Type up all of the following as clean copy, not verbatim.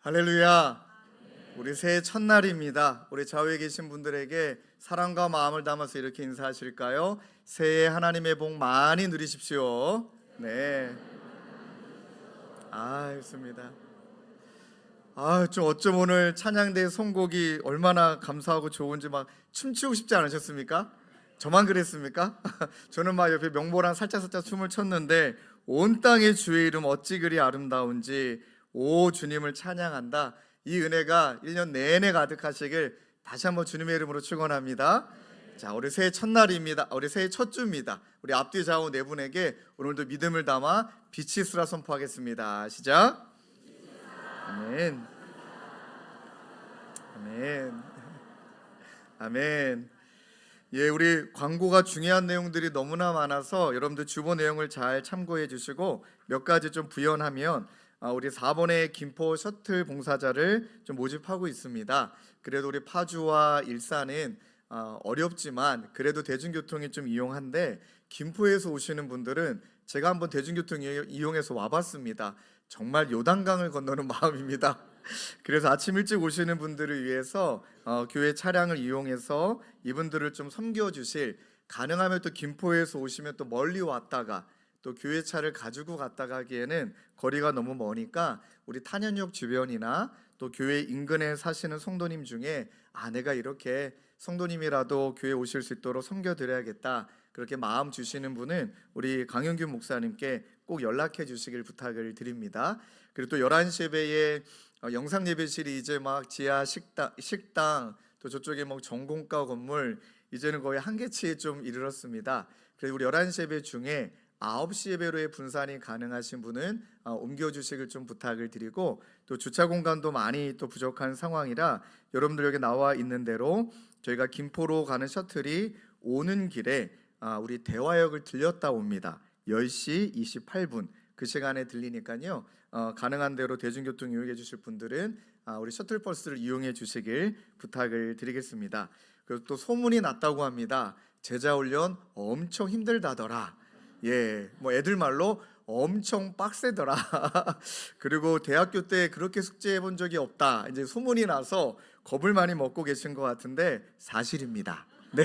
할렐루야. 우리 새해 첫날입니다. 우리 좌우에 계신 분들에게 사랑과 마음을 담아서 이렇게 인사하실까요? 새해 하나님의 복 많이 누리십시오. 네. 좋습니다. 좀 어쩜 오늘 찬양대 선곡이 얼마나 감사하고 좋은지 막 춤추고 싶지 않으셨습니까? 저만 그랬습니까? 저는 막 옆에 명보랑 살짝살짝 춤을 췄는데 온 땅의 주의 이름 어찌 그리 아름다운지 오 주님을 찬양한다. 이 은혜가 1년 내내 가득하시길 다시 한번 주님의 이름으로 축원합니다. 자, 우리 새해 첫날입니다. 우리 새해 첫 주입니다. 우리 앞뒤 좌우 네 분에게 오늘도 믿음을 담아 빛이 있으라 선포하겠습니다. 시작. 아멘. 아멘. 아멘. 예, 우리 광고가 중요한 내용들이 너무나 많아서 여러분들 주보 내용을 잘 참고해 주시고 몇 가지 좀 부연하면 우리 4번의 김포 셔틀 봉사자를 좀 모집하고 있습니다. 그래도 우리 파주와 일산은 어렵지만 그래도 대중교통이 좀 이용한데 김포에서 오시는 분들은 제가 한번 대중교통 이용해서 와봤습니다. 정말 요단강을 건너는 마음입니다. 그래서 아침 일찍 오시는 분들을 위해서 교회 차량을 이용해서 이분들을 좀 섬겨주실, 가능하면 또 김포에서 오시면 또 멀리 왔다가 또 교회 차를 가지고 갔다가 하기에는 거리가 너무 머니까 우리 탄현역 주변이나 또 교회 인근에 사시는 성도님 중에 내가 이렇게 성도님이라도 교회 오실 수 있도록 섬겨드려야겠다, 그렇게 마음 주시는 분은 우리 강영균 목사님께 꼭 연락해 주시길 부탁을 드립니다. 그리고 또 11시 예배에 영상 예배실이 이제 막 지하 식당 또 저쪽에 뭐 전공가 건물 이제는 거의 한계치에 좀 이르렀습니다. 그래서 우리 11시 예배 중에 9시 예배로의 분산이 가능하신 분은 옮겨주시길 좀 부탁을 드리고, 또 주차 공간도 많이 또 부족한 상황이라 여러분들 여기 나와 있는 대로 저희가 김포로 가는 셔틀이 오는 길에 우리 대화역을 들렸다 옵니다. 10시 28분 그 시간에 들리니까요, 가능한 대로 대중교통 이용해 주실 분들은 우리 셔틀버스를 이용해 주시길 부탁을 드리겠습니다. 그리고 또 소문이 났다고 합니다. 제자훈련 엄청 힘들다더라. 예, 뭐 애들 말로 엄청 빡세더라. 그리고 대학교 때 그렇게 숙제해 본 적이 없다, 이제 소문이 나서 겁을 많이 먹고 계신 것 같은데 사실입니다. 네.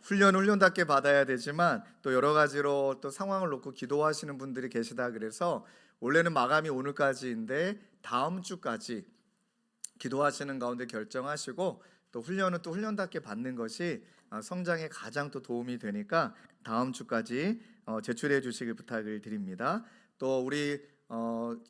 훈련답게 받아야 되지만 또 여러 가지로 또 상황을 놓고 기도하시는 분들이 계시다 그래서 원래는 마감이 오늘까지인데 다음 주까지 기도하시는 가운데 결정하시고, 또 훈련은 또 훈련답게 받는 것이 성장에 가장 또 도움이 되니까 다음 주까지 제출해 주시길 부탁을 드립니다. 또 우리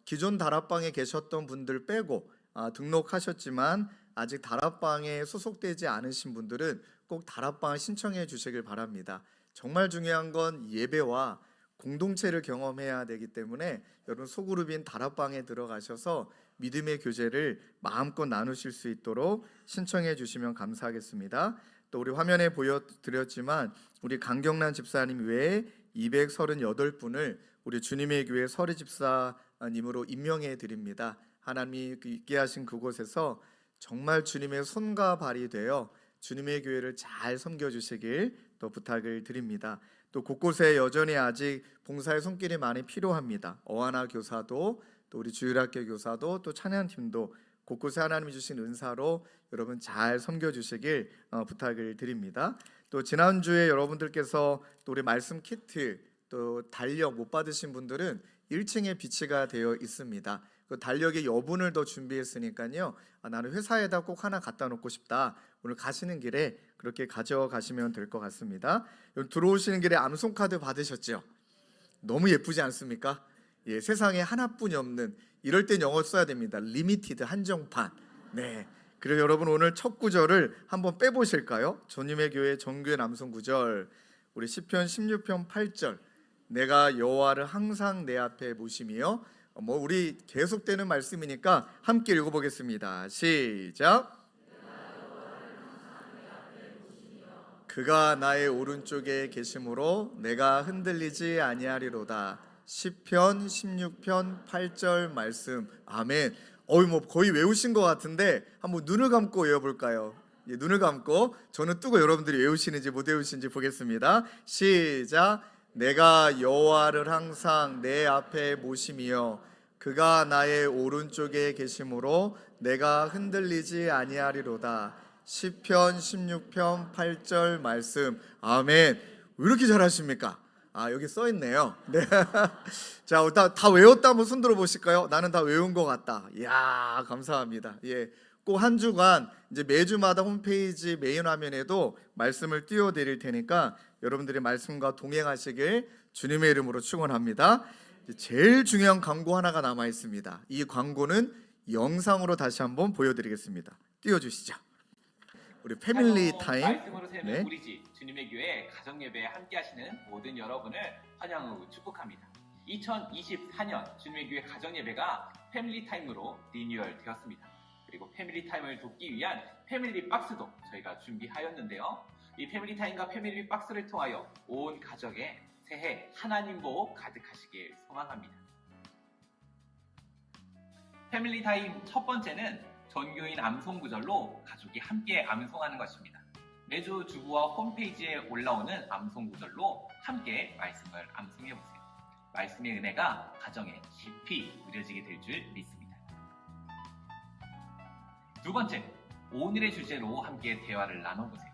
기존 다락방에 계셨던 분들 빼고 등록하셨지만 아직 다락방에 소속되지 않으신 분들은 꼭 다락방을 신청해 주시길 바랍니다. 정말 중요한 건 예배와 공동체를 경험해야 되기 때문에 여러분 소그룹인 다락방에 들어가셔서 믿음의 교제를 마음껏 나누실 수 있도록 신청해 주시면 감사하겠습니다. 또 우리 화면에 보여드렸지만 우리 강경란 집사님 외에 238분을 우리 주님의 교회 서리 집사님으로 임명해 드립니다. 하나님이 있게 하신 그곳에서 정말 주님의 손과 발이 되어 주님의 교회를 잘 섬겨주시길 또 부탁을 드립니다. 또 곳곳에 여전히 아직 봉사의 손길이 많이 필요합니다. 어하나 교사도 또 우리 주일학교 교사도 또 찬양팀도 곳곳에 하나님이 주신 은사로 여러분 잘 섬겨주시길 부탁을 드립니다. 또 지난주에 여러분들께서 또 우리 말씀 키트 또 달력 못 받으신 분들은 1층에 비치가 되어 있습니다. 그 달력의 여분을 더 준비했으니까요, 나는 회사에다 꼭 하나 갖다 놓고 싶다, 오늘 가시는 길에 그렇게 가져가시면 될 것 같습니다. 들어오시는 길에 암송카드 받으셨죠? 너무 예쁘지 않습니까? 예, 세상에 하나뿐이 없는, 이럴 땐 영어 써야 됩니다. 리미티드, 한정판. 네. 그리고 여러분 오늘 첫 구절을 한번 빼보실까요? 주님의 교회 정규의 남성 구절, 우리 시편 16편 8절, 내가 여호와를 항상 내 앞에 모심이요. 우리 계속되는 말씀이니까 함께 읽어보겠습니다. 시작. 그가 나의 오른쪽에 계심으로 내가 흔들리지 아니하리로다. 시편 16편 8절 말씀. 아멘. 거의 외우신 것 같은데 한번 눈을 감고 외워볼까요? 예, 눈을 감고 저는 뜨고 여러분들이 외우시는지 못 외우시는지 보겠습니다. 시작. 내가 여호와를 항상 내 앞에 모심이여 그가 나의 오른쪽에 계심으로 내가 흔들리지 아니하리로다. 시편 16편 8절 말씀. 아멘. 왜 이렇게 잘하십니까? 여기 써 있네요. 네. 자, 다 외웠다 한번 손 들어 보실까요? 나는 다 외운 것 같다. 이야, 감사합니다. 예. 꼭 한 주간 이제 매주마다 홈페이지 메인 화면에도 말씀을 띄워 드릴 테니까 여러분들이 말씀과 동행하시길 주님의 이름으로 축원합니다. 제일 중요한 광고 하나가 남아 있습니다. 이 광고는 영상으로 다시 한번 보여드리겠습니다. 띄워주시죠. 우리 패밀리 타임. 말씀으로 세우는 네. 우리 집 주님의 교회 가정 예배에 함께 하시는 모든 여러분을 환영하고 축복합니다. 2024년 주님의 교회 가정 예배가 패밀리 타임으로 리뉴얼 되었습니다. 그리고 패밀리 타임을 돕기 위한 패밀리 박스도 저희가 준비하였는데요. 이 패밀리 타임과 패밀리 박스를 통하여 온 가정에 새해 하나님 복 가득하시길 소망합니다. 패밀리 타임 첫 번째는 전교인 암송 구절로 가족이 함께 암송하는 것입니다. 매주 주부와 홈페이지에 올라오는 암송 구절로 함께 말씀을 암송해 보세요. 말씀의 은혜가 가정에 깊이 누려지게 될 줄 믿습니다. 두 번째, 오늘의 주제로 함께 대화를 나눠보세요.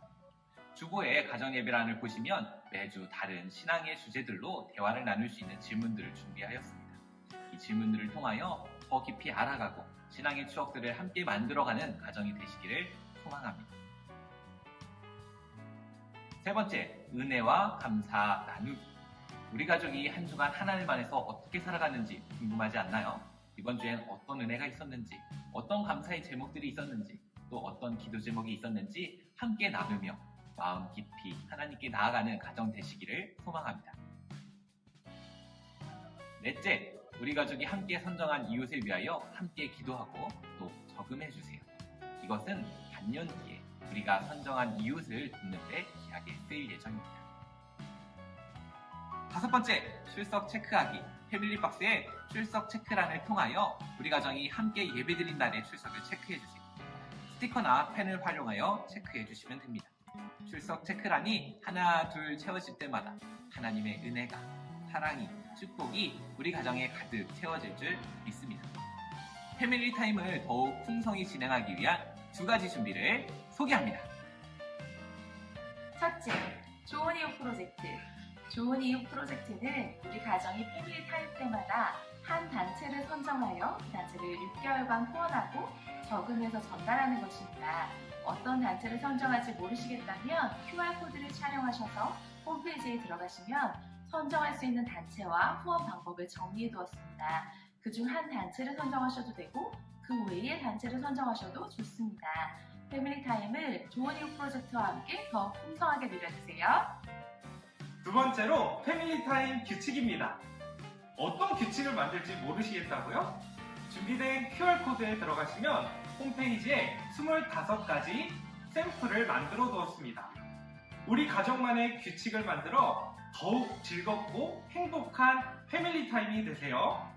주보의 가정 예배란을 보시면 매주 다른 신앙의 주제들로 대화를 나눌 수 있는 질문들을 준비하였습니다. 이 질문들을 통하여 더 깊이 알아가고 신앙의 추억들을 함께 만들어가는 가정이 되시기를 소망합니다. 세 번째, 은혜와 감사 나누기. 우리 가족이 한 주간 하나님 안에서 어떻게 살아갔는지 궁금하지 않나요? 이번 주엔 어떤 은혜가 있었는지, 어떤 감사의 제목들이 있었는지, 또 어떤 기도 제목이 있었는지 함께 나누며 마음 깊이 하나님께 나아가는 가정 되시기를 소망합니다. 넷째, 우리 가족이 함께 선정한 이웃을 위하여 함께 기도하고 또 저금해주세요. 이것은 반년 뒤에 우리가 선정한 이웃을 돕는 데 귀하게 쓰일 예정입니다. 다섯 번째, 출석 체크하기. 패밀리 박스의 출석 체크란을 통하여 우리 가정이 함께 예배드린 날의 출석을 체크해주세요. 스티커나 펜을 활용하여 체크해주시면 됩니다. 출석 체크란이 하나 둘 채워질 때마다 하나님의 은혜가, 사랑이, 축복이 우리 가정에 가득 채워질 줄 믿습니다. 패밀리 타임을 더욱 풍성히 진행하기 위한 두 가지 준비를 소개합니다. 첫째, 좋은 이웃 프로젝트. 좋은 이웃 프로젝트는 우리 가정이 패밀리 타임 때마다 한 단체를 선정하여 그 단체를 6개월간 후원하고 저금해서 전달하는 것입니다. 어떤 단체를 선정할지 모르시겠다면 QR코드를 촬영하셔서 홈페이지에 들어가시면 선정할 수 있는 단체와 후원 방법을 정리해 두었습니다. 그중 한 단체를 선정하셔도 되고 그 외의 단체를 선정하셔도 좋습니다. 패밀리 타임을 좋은 이웃 프로젝트와 함께 더 풍성하게 누려주세요. 두 번째로 패밀리 타임 규칙입니다. 어떤 규칙을 만들지 모르시겠다고요? 준비된 QR코드에 들어가시면 홈페이지에 25가지 샘플을 만들어 두었습니다. 우리 가족만의 규칙을 만들어 더욱 즐겁고 행복한 패밀리 타임이 되세요.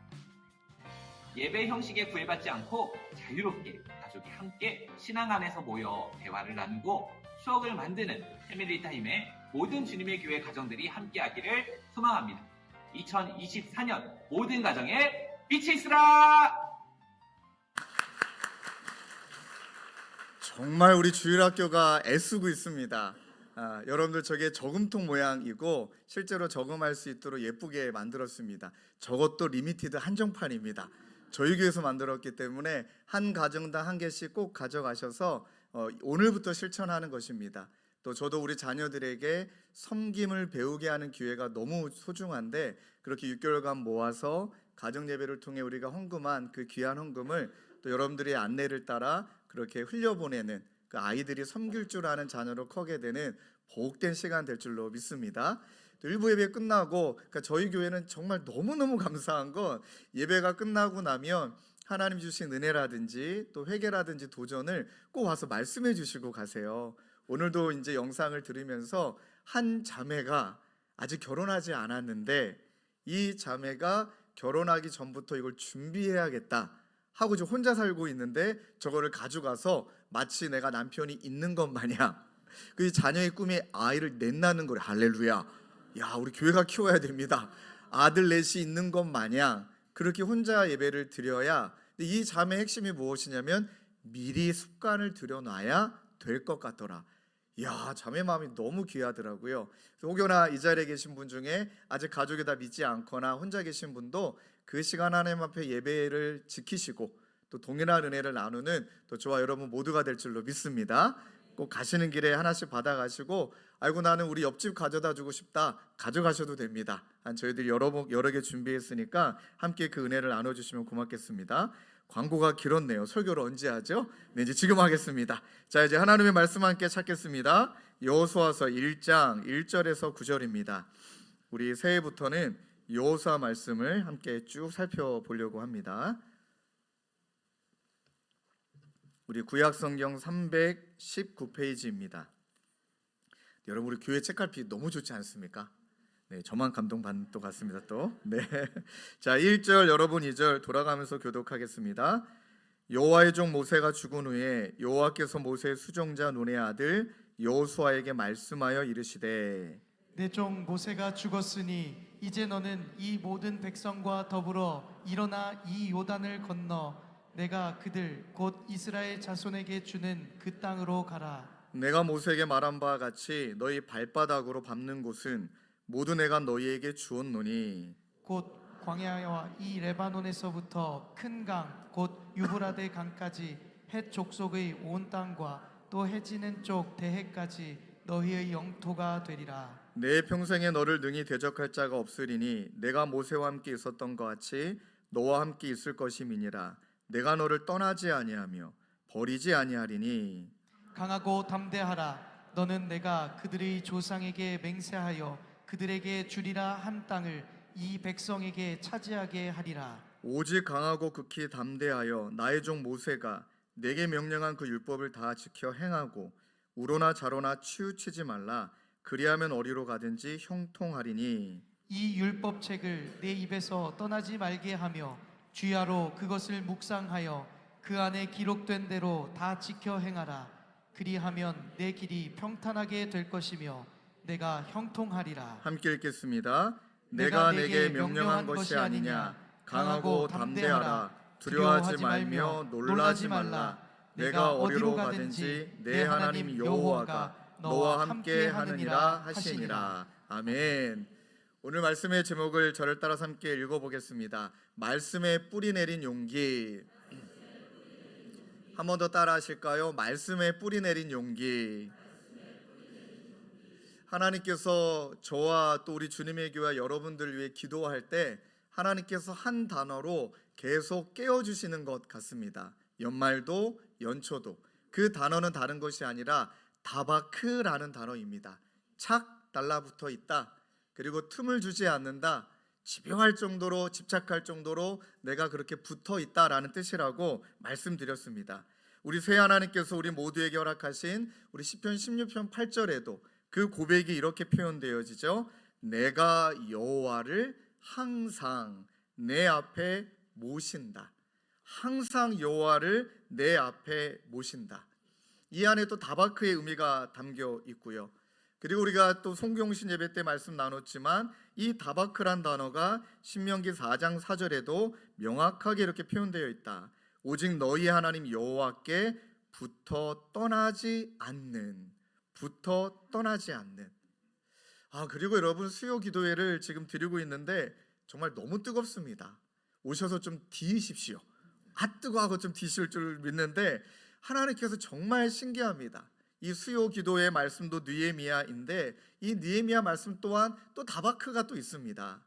예배 형식에 구애받지 않고 자유롭게 가족이 함께 신앙 안에서 모여 대화를 나누고 추억을 만드는 패밀리 타임에 모든 주님의 교회 가정들이 함께하기를 소망합니다. 2024년 모든 가정에 빛이 있으라! 정말 우리 주일학교가 애쓰고 있습니다. 여러분들 저게 저금통 모양이고 실제로 저금할 수 있도록 예쁘게 만들었습니다. 저것도 리미티드 한정판입니다. 저희 교회에서 만들었기 때문에 한 가정당 한 개씩 꼭 가져가셔서 오늘부터 실천하는 것입니다. 또 저도 우리 자녀들에게 섬김을 배우게 하는 기회가 너무 소중한데 그렇게 6개월간 모아서 가정 예배를 통해 우리가 헌금한 그 귀한 헌금을 또 여러분들의 안내를 따라 그렇게 흘려보내는 그 아이들이 섬길 줄 아는 자녀로 커게 되는 복된 시간 될 줄로 믿습니다. 또 일부 예배 끝나고 그러니까 저희 교회는 정말 너무너무 감사한 건 예배가 끝나고 나면 하나님 주신 은혜라든지 또 회개라든지 도전을 꼭 와서 말씀해 주시고 가세요. 오늘도 이제 영상을 들으면서 한 자매가 아직 결혼하지 않았는데 이 자매가 결혼하기 전부터 이걸 준비해야겠다 하고 지금 혼자 살고 있는데 저거를 가져가서 마치 내가 남편이 있는 것 마냥 그 자녀의 꿈에 아이를 넷 낳는 거래. 할렐루야. 야, 우리 교회가 키워야 됩니다. 아들 넷이 있는 것 마냥 그렇게 혼자 예배를 드려야, 이 잠의 핵심이 무엇이냐면 미리 습관을 들여놔야 될 것 같더라. 이야, 잠의 마음이 너무 귀하더라고요. 혹여나 이 자리에 계신 분 중에 아직 가족이 다 믿지 않거나 혼자 계신 분도 그 시간 하나님 앞에 예배를 지키시고 또 동일한 은혜를 나누는 또 저와 여러분 모두가 될 줄로 믿습니다. 꼭 가시는 길에 하나씩 받아가시고, 아이고 나는 우리 옆집 가져다 주고 싶다, 가져가셔도 됩니다. 저희들이 여러 개 준비했으니까 함께 그 은혜를 나눠주시면 고맙겠습니다. 광고가 길었네요. 설교를 언제 하죠? 네, 이제 지금 하겠습니다. 자, 이제 하나님의 말씀 함께 찾겠습니다. 여호수아서 1장 1절에서 9절입니다. 우리 새해부터는 여호수아 말씀을 함께 쭉 살펴보려고 합니다. 우리 구약성경 319페이지입니다. 여러분, 우리 교회 책갈피 너무 좋지 않습니까? 네, 저만 감동받는 것 같습니다. 또 네. 자, 1절 여러분 2절 돌아가면서 교독하겠습니다. 여호와의 종 모세가 죽은 후에 여호와께서 모세의 수종자 눈의 아들 여호수아에게 말씀하여 이르시되, 내 종 모세가 죽었으니 이제 너는 이 모든 백성과 더불어 일어나 이 요단을 건너 내가 그들 곧 이스라엘 자손에게 주는 그 땅으로 가라. 내가 모세에게 말한 바와 같이 너희 발바닥으로 밟는 곳은 모두 내가 너희에게 주었노니 곧 광야와 이 레바논에서부터 큰 강 곧 유브라데 강까지 헷 족속의 온 땅과 또 해지는 쪽 대해까지 너희의 영토가 되리라. 내 평생에 너를 능히 대적할 자가 없으리니 내가 모세와 함께 있었던 것 같이 너와 함께 있을 것임이니라. 내가 너를 떠나지 아니하며 버리지 아니하리니. 강하고 담대하라. 너는 내가 그들의 조상에게 맹세하여 그들에게 주리라 한 땅을 이 백성에게 차지하게 하리라. 오직 강하고 극히 담대하여 나의 종 모세가 내게 명령한 그 율법을 다 지켜 행하고 우로나 좌로나 치우치지 말라. 그리하면 어디로 가든지 형통하리니. 이 율법책을 내 입에서 떠나지 말게 하며 주야로 그것을 묵상하여 그 안에 기록된 대로 다 지켜 행하라. 그리하면 내 길이 평탄하게 될 것이며 내가 형통하리라. 함께 읽겠습니다. 내가 내게 명령한 것이 아니냐. 강하고 담대하라. 두려워하지 말며 놀라지 말라. 내가 어디로 가든지 내 하나님 여호와가 너와 함께 하느니라 하시니라. 아멘. 오늘 말씀의 제목을 저를 따라서 함께 읽어보겠습니다. 말씀에 뿌리 내린 용기. 한 번 더 따라 하실까요? 말씀에 뿌리 내린 용기. 하나님께서 저와 또 우리 주님의 교회 여러분들을 위해 기도할 때 하나님께서 한 단어로 계속 깨워주시는 것 같습니다. 연말도 연초도. 그 단어는 다른 것이 아니라 다바크라는 단어입니다. 착 달라붙어 있다. 그리고 틈을 주지 않는다. 집요할 정도로, 집착할 정도로 내가 그렇게 붙어 있다라는 뜻이라고 말씀드렸습니다. 우리 새 하나님께서 우리 모두에게 허락하신 우리 시편 16편 8절에도 그 고백이 이렇게 표현되어지죠. 내가 여호와를 항상 내 앞에 모신다. 항상 여호와를 내 앞에 모신다. 이 안에 또 다바크의 의미가 담겨 있고요. 그리고 우리가 또 송경신 예배 때 말씀 나눴지만 이 다바크란 단어가 신명기 4장 4절에도 명확하게 이렇게 표현되어 있다. 오직 너희 하나님 여호와께 붙어 떠나지 않는. 붙어 떠나지 않는. 그리고 여러분, 수요 기도회를 지금 드리고 있는데 정말 너무 뜨겁습니다. 오셔서 좀 디으십시오. 뜨거워하고 좀 디실 줄 믿는데 하나님께서 정말 신기합니다. 이 수요 기도의 말씀도 느헤미야인데 이 느헤미야 말씀 또한 또 다바크가 또 있습니다.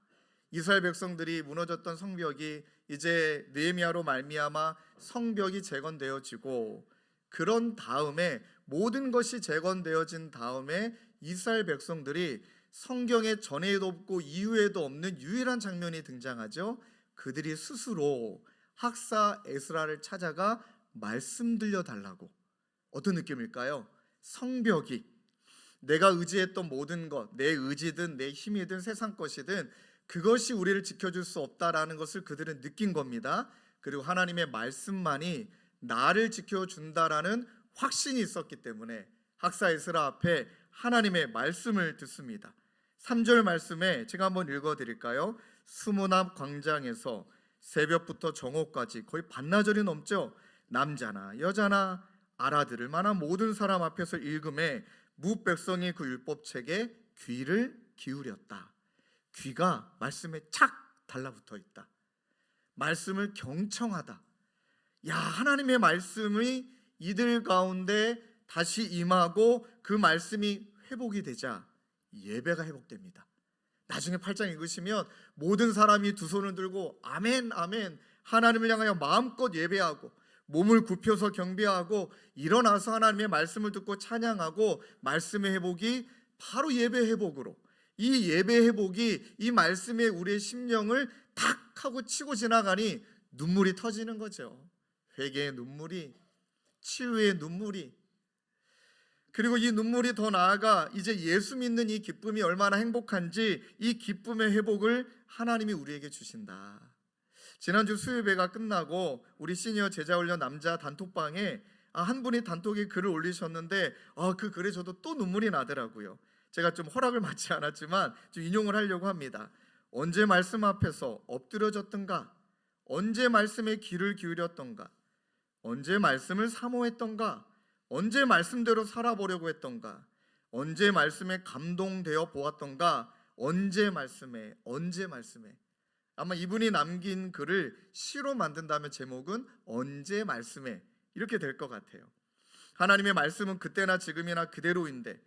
이스라엘 백성들이 무너졌던 성벽이 이제 느헤미야로 말미암아 성벽이 재건되어지고, 그런 다음에 모든 것이 재건되어진 다음에 이스라엘 백성들이 성경에 전에도 없고 이후에도 없는 유일한 장면이 등장하죠. 그들이 스스로 학사 에스라를 찾아가 말씀 들려달라고. 어떤 느낌일까요? 성벽이 내가 의지했던 모든 것, 내 의지든 내 힘이든 세상 것이든 그것이 우리를 지켜줄 수 없다라는 것을 그들은 느낀 겁니다. 그리고 하나님의 말씀만이 나를 지켜준다라는 확신이 있었기 때문에 학사 에스라 앞에 하나님의 말씀을 듣습니다. 3절 말씀에 제가 한번 읽어드릴까요? 수문 앞 광장에서 새벽부터 정오까지 거의 반나절이 넘죠. 남자나 여자나 알아들을 만한 모든 사람 앞에서 읽음에 무백성이 그 율법책에 귀를 기울였다. 귀가 말씀에 착 달라붙어 있다. 말씀을 경청하다. 야, 하나님의 말씀이 이들 가운데 다시 임하고 그 말씀이 회복이 되자 예배가 회복됩니다. 나중에 8장 읽으시면 모든 사람이 두 손을 들고 아멘 아멘 하나님을 향하여 마음껏 예배하고 몸을 굽혀서 경배하고 일어나서 하나님의 말씀을 듣고 찬양하고 말씀의 회복이 바로 예배 회복으로, 이 예배 회복이 이 말씀에 우리의 심령을 탁 하고 치고 지나가니 눈물이 터지는 거죠. 회개의 눈물이, 치유의 눈물이. 그리고 이 눈물이 더 나아가 이제 예수 믿는 이 기쁨이 얼마나 행복한지 이 기쁨의 회복을 하나님이 우리에게 주신다. 지난주 수요예배가 끝나고 우리 시니어 제자훈련 남자 단톡방에 한 분이 단톡에 글을 올리셨는데 그 글에 저도 또 눈물이 나더라고요. 제가 좀 허락을 받지 않았지만 좀 인용을 하려고 합니다. 언제 말씀 앞에서 엎드려졌던가? 언제 말씀에 귀를 기울였던가? 언제 말씀을 사모했던가? 언제 말씀대로 살아보려고 했던가? 언제 말씀에 감동되어 보았던가? 언제 말씀에? 아마 이분이 남긴 글을 시로 만든다면 제목은 언제 말씀에 이렇게 될 것 같아요. 하나님의 말씀은 그때나 지금이나 그대로인데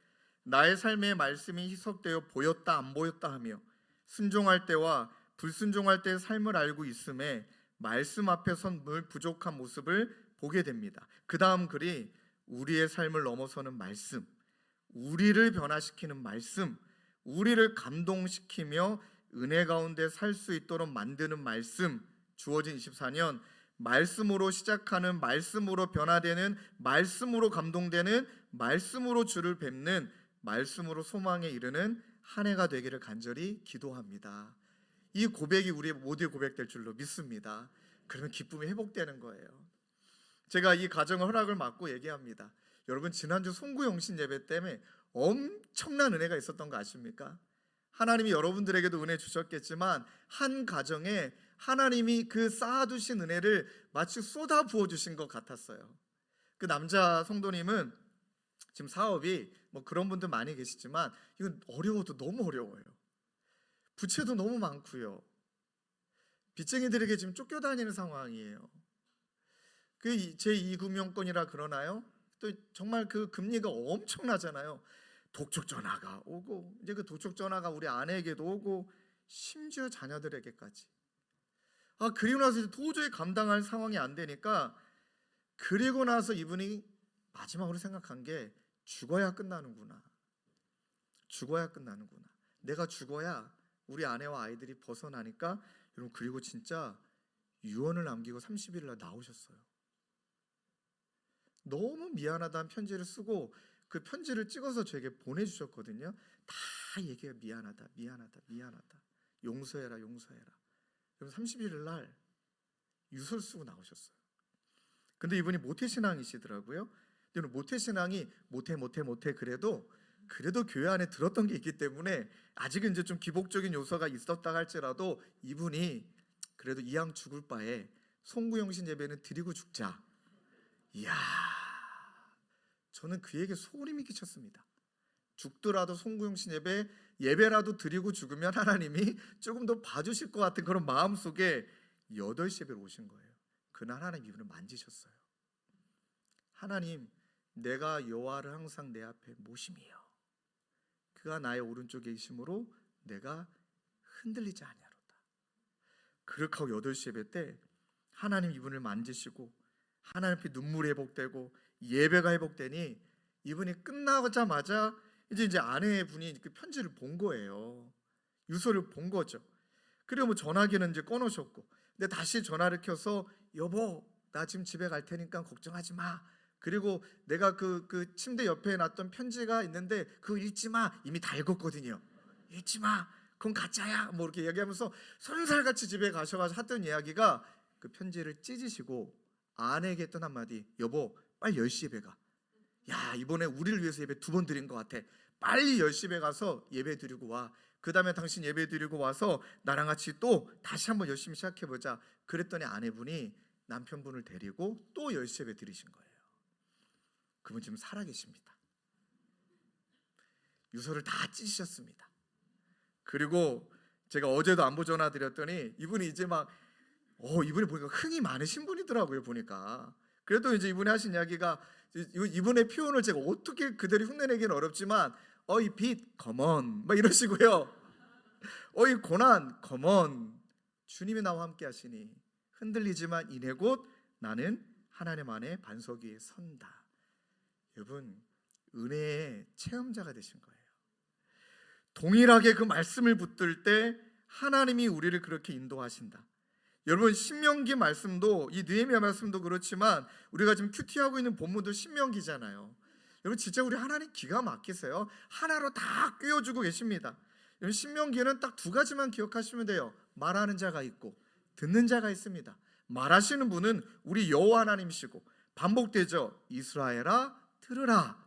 나의 삶의 말씀이 희석되어 보였다 안 보였다 하며 순종할 때와 불순종할 때의 삶을 알고 있음에 말씀 앞에 선 늘 부족한 모습을 보게 됩니다. 그 다음 글이 우리의 삶을 넘어서는 말씀, 우리를 변화시키는 말씀, 우리를 감동시키며 은혜 가운데 살 수 있도록 만드는 말씀. 주어진 24년 말씀으로 시작하는, 말씀으로 변화되는, 말씀으로 감동되는, 말씀으로 주를 뵙는, 말씀으로 소망에 이르는 한 해가 되기를 간절히 기도합니다. 이 고백이 우리 모두의 고백될 줄로 믿습니다. 그러면 기쁨이 회복되는 거예요. 제가 이 가정을 허락을 받고 얘기합니다. 여러분, 지난주 송구영신 예배 때문에 엄청난 은혜가 있었던 거 아십니까? 하나님이 여러분들에게도 은혜 주셨겠지만 한 가정에 하나님이 그 쌓아두신 은혜를 마치 쏟아 부어주신 것 같았어요. 그 남자 성도님은 지금 사업이 그런 분들 많이 계시지만 이건 어려워도 너무 어려워요. 부채도 너무 많고요. 빚쟁이들에게 지금 쫓겨다니는 상황이에요. 그 제2금융권이라 그러나요? 또 정말 그 금리가 엄청나잖아요. 독촉 전화가 오고, 이제 그 독촉 전화가 우리 아내에게도 오고, 심지어 자녀들에게까지. 그리고 나서 이제 도저히 감당할 상황이 안 되니까, 그리고 나서 이분이 마지막으로 생각한 게 죽어야 끝나는구나. 내가 죽어야 우리 아내와 아이들이 벗어나니까. 여러분, 그리고 진짜 유언을 남기고 30일 날 나오셨어요. 너무 미안하다는 편지를 쓰고 그 편지를 찍어서 저에게 보내주셨거든요. 다 얘기해요. 미안하다. 용서해라. 그럼 31일 날 유서를 쓰고 나오셨어요. 근데 이분이 모태신앙이시더라고요. 근데 모태신앙이 모태 그래도 교회 안에 들었던 게 있기 때문에 아직은 이제 좀 기복적인 요소가 있었다 할지라도 이분이 그래도 이왕 죽을 바에 송구영신 예배는 드리고 죽자. 이야, 저는 그에게 소름이 끼쳤습니다. 죽더라도 송구영신 예배라도 드리고 죽으면 하나님이 조금 더 봐주실 것 같은 그런 마음속에 8시 예배로 오신 거예요. 그날 하나님 이분을 만지셨어요. 하나님, 내가 여호와를 항상 내 앞에 모심이요, 그가 나의 오른쪽에 계심으로 내가 흔들리지 아니하로다. 그렇게 하고 8시 예배 때 하나님 이분을 만지시고 하나님 앞에 눈물이 회복되고 예배가 회복되니 이분이 끝나자마자 이제 아내분이 그 편지를 본 거예요. 유서를 본 거죠. 그리고 전화기는 이제 꺼놓으셨고, 근데 다시 전화를 켜서 여보, 나 지금 집에 갈 테니까 걱정하지 마. 그리고 내가 그 침대 옆에 놨던 편지가 있는데 그거 읽지 마. 이미 다 읽었거든요. 읽지 마. 그건 가짜야. 이렇게 얘기하면서 손살같이 집에 가셔가지고 하던 이야기가, 그 편지를 찢으시고 아내에게 했던 한마디, 여보, 빨리 10시 예배 가. 야, 이번에 우리를 위해서 예배 2번 드린 것 같아. 빨리 10시 예배 가서 예배 드리고 와. 그 다음에 당신 예배 드리고 와서 나랑 같이 또 다시 한번 열심히 시작해보자. 그랬더니 아내분이 남편분을 데리고 또 10시 예배 드리신 거예요. 그분 지금 살아계십니다. 유서를 다 찢으셨습니다. 그리고 제가 어제도 안부 전화 드렸더니 이분이 이제 막 이분이 보니까 흥이 많으신 분이더라고요. 보니까. 그래도 이제 이분이 하신 이야기가, 이분의 표현을 제가 어떻게 그대로 흉내내기는 어렵지만, 어이 빛 컴온 막 이러시고요. 어이 고난 컴온, 주님이 나와 함께 하시니 흔들리지만 이내 곧 나는 하나님 안에 반석 위에 선다. 여러분, 은혜의 체험자가 되신 거예요. 동일하게 그 말씀을 붙들 때 하나님이 우리를 그렇게 인도하신다. 여러분, 신명기 말씀도, 이 느헤미야 말씀도 그렇지만 우리가 지금 큐티하고 있는 본문도 신명기잖아요. 여러분, 진짜 우리 하나님 기가 막히세요. 하나로 다 꿰어주고 계십니다. 여러분, 신명기에는 딱 두 가지만 기억하시면 돼요. 말하는 자가 있고 듣는 자가 있습니다. 말하시는 분은 우리 여호와 하나님이시고, 반복되죠. 이스라엘아 들으라.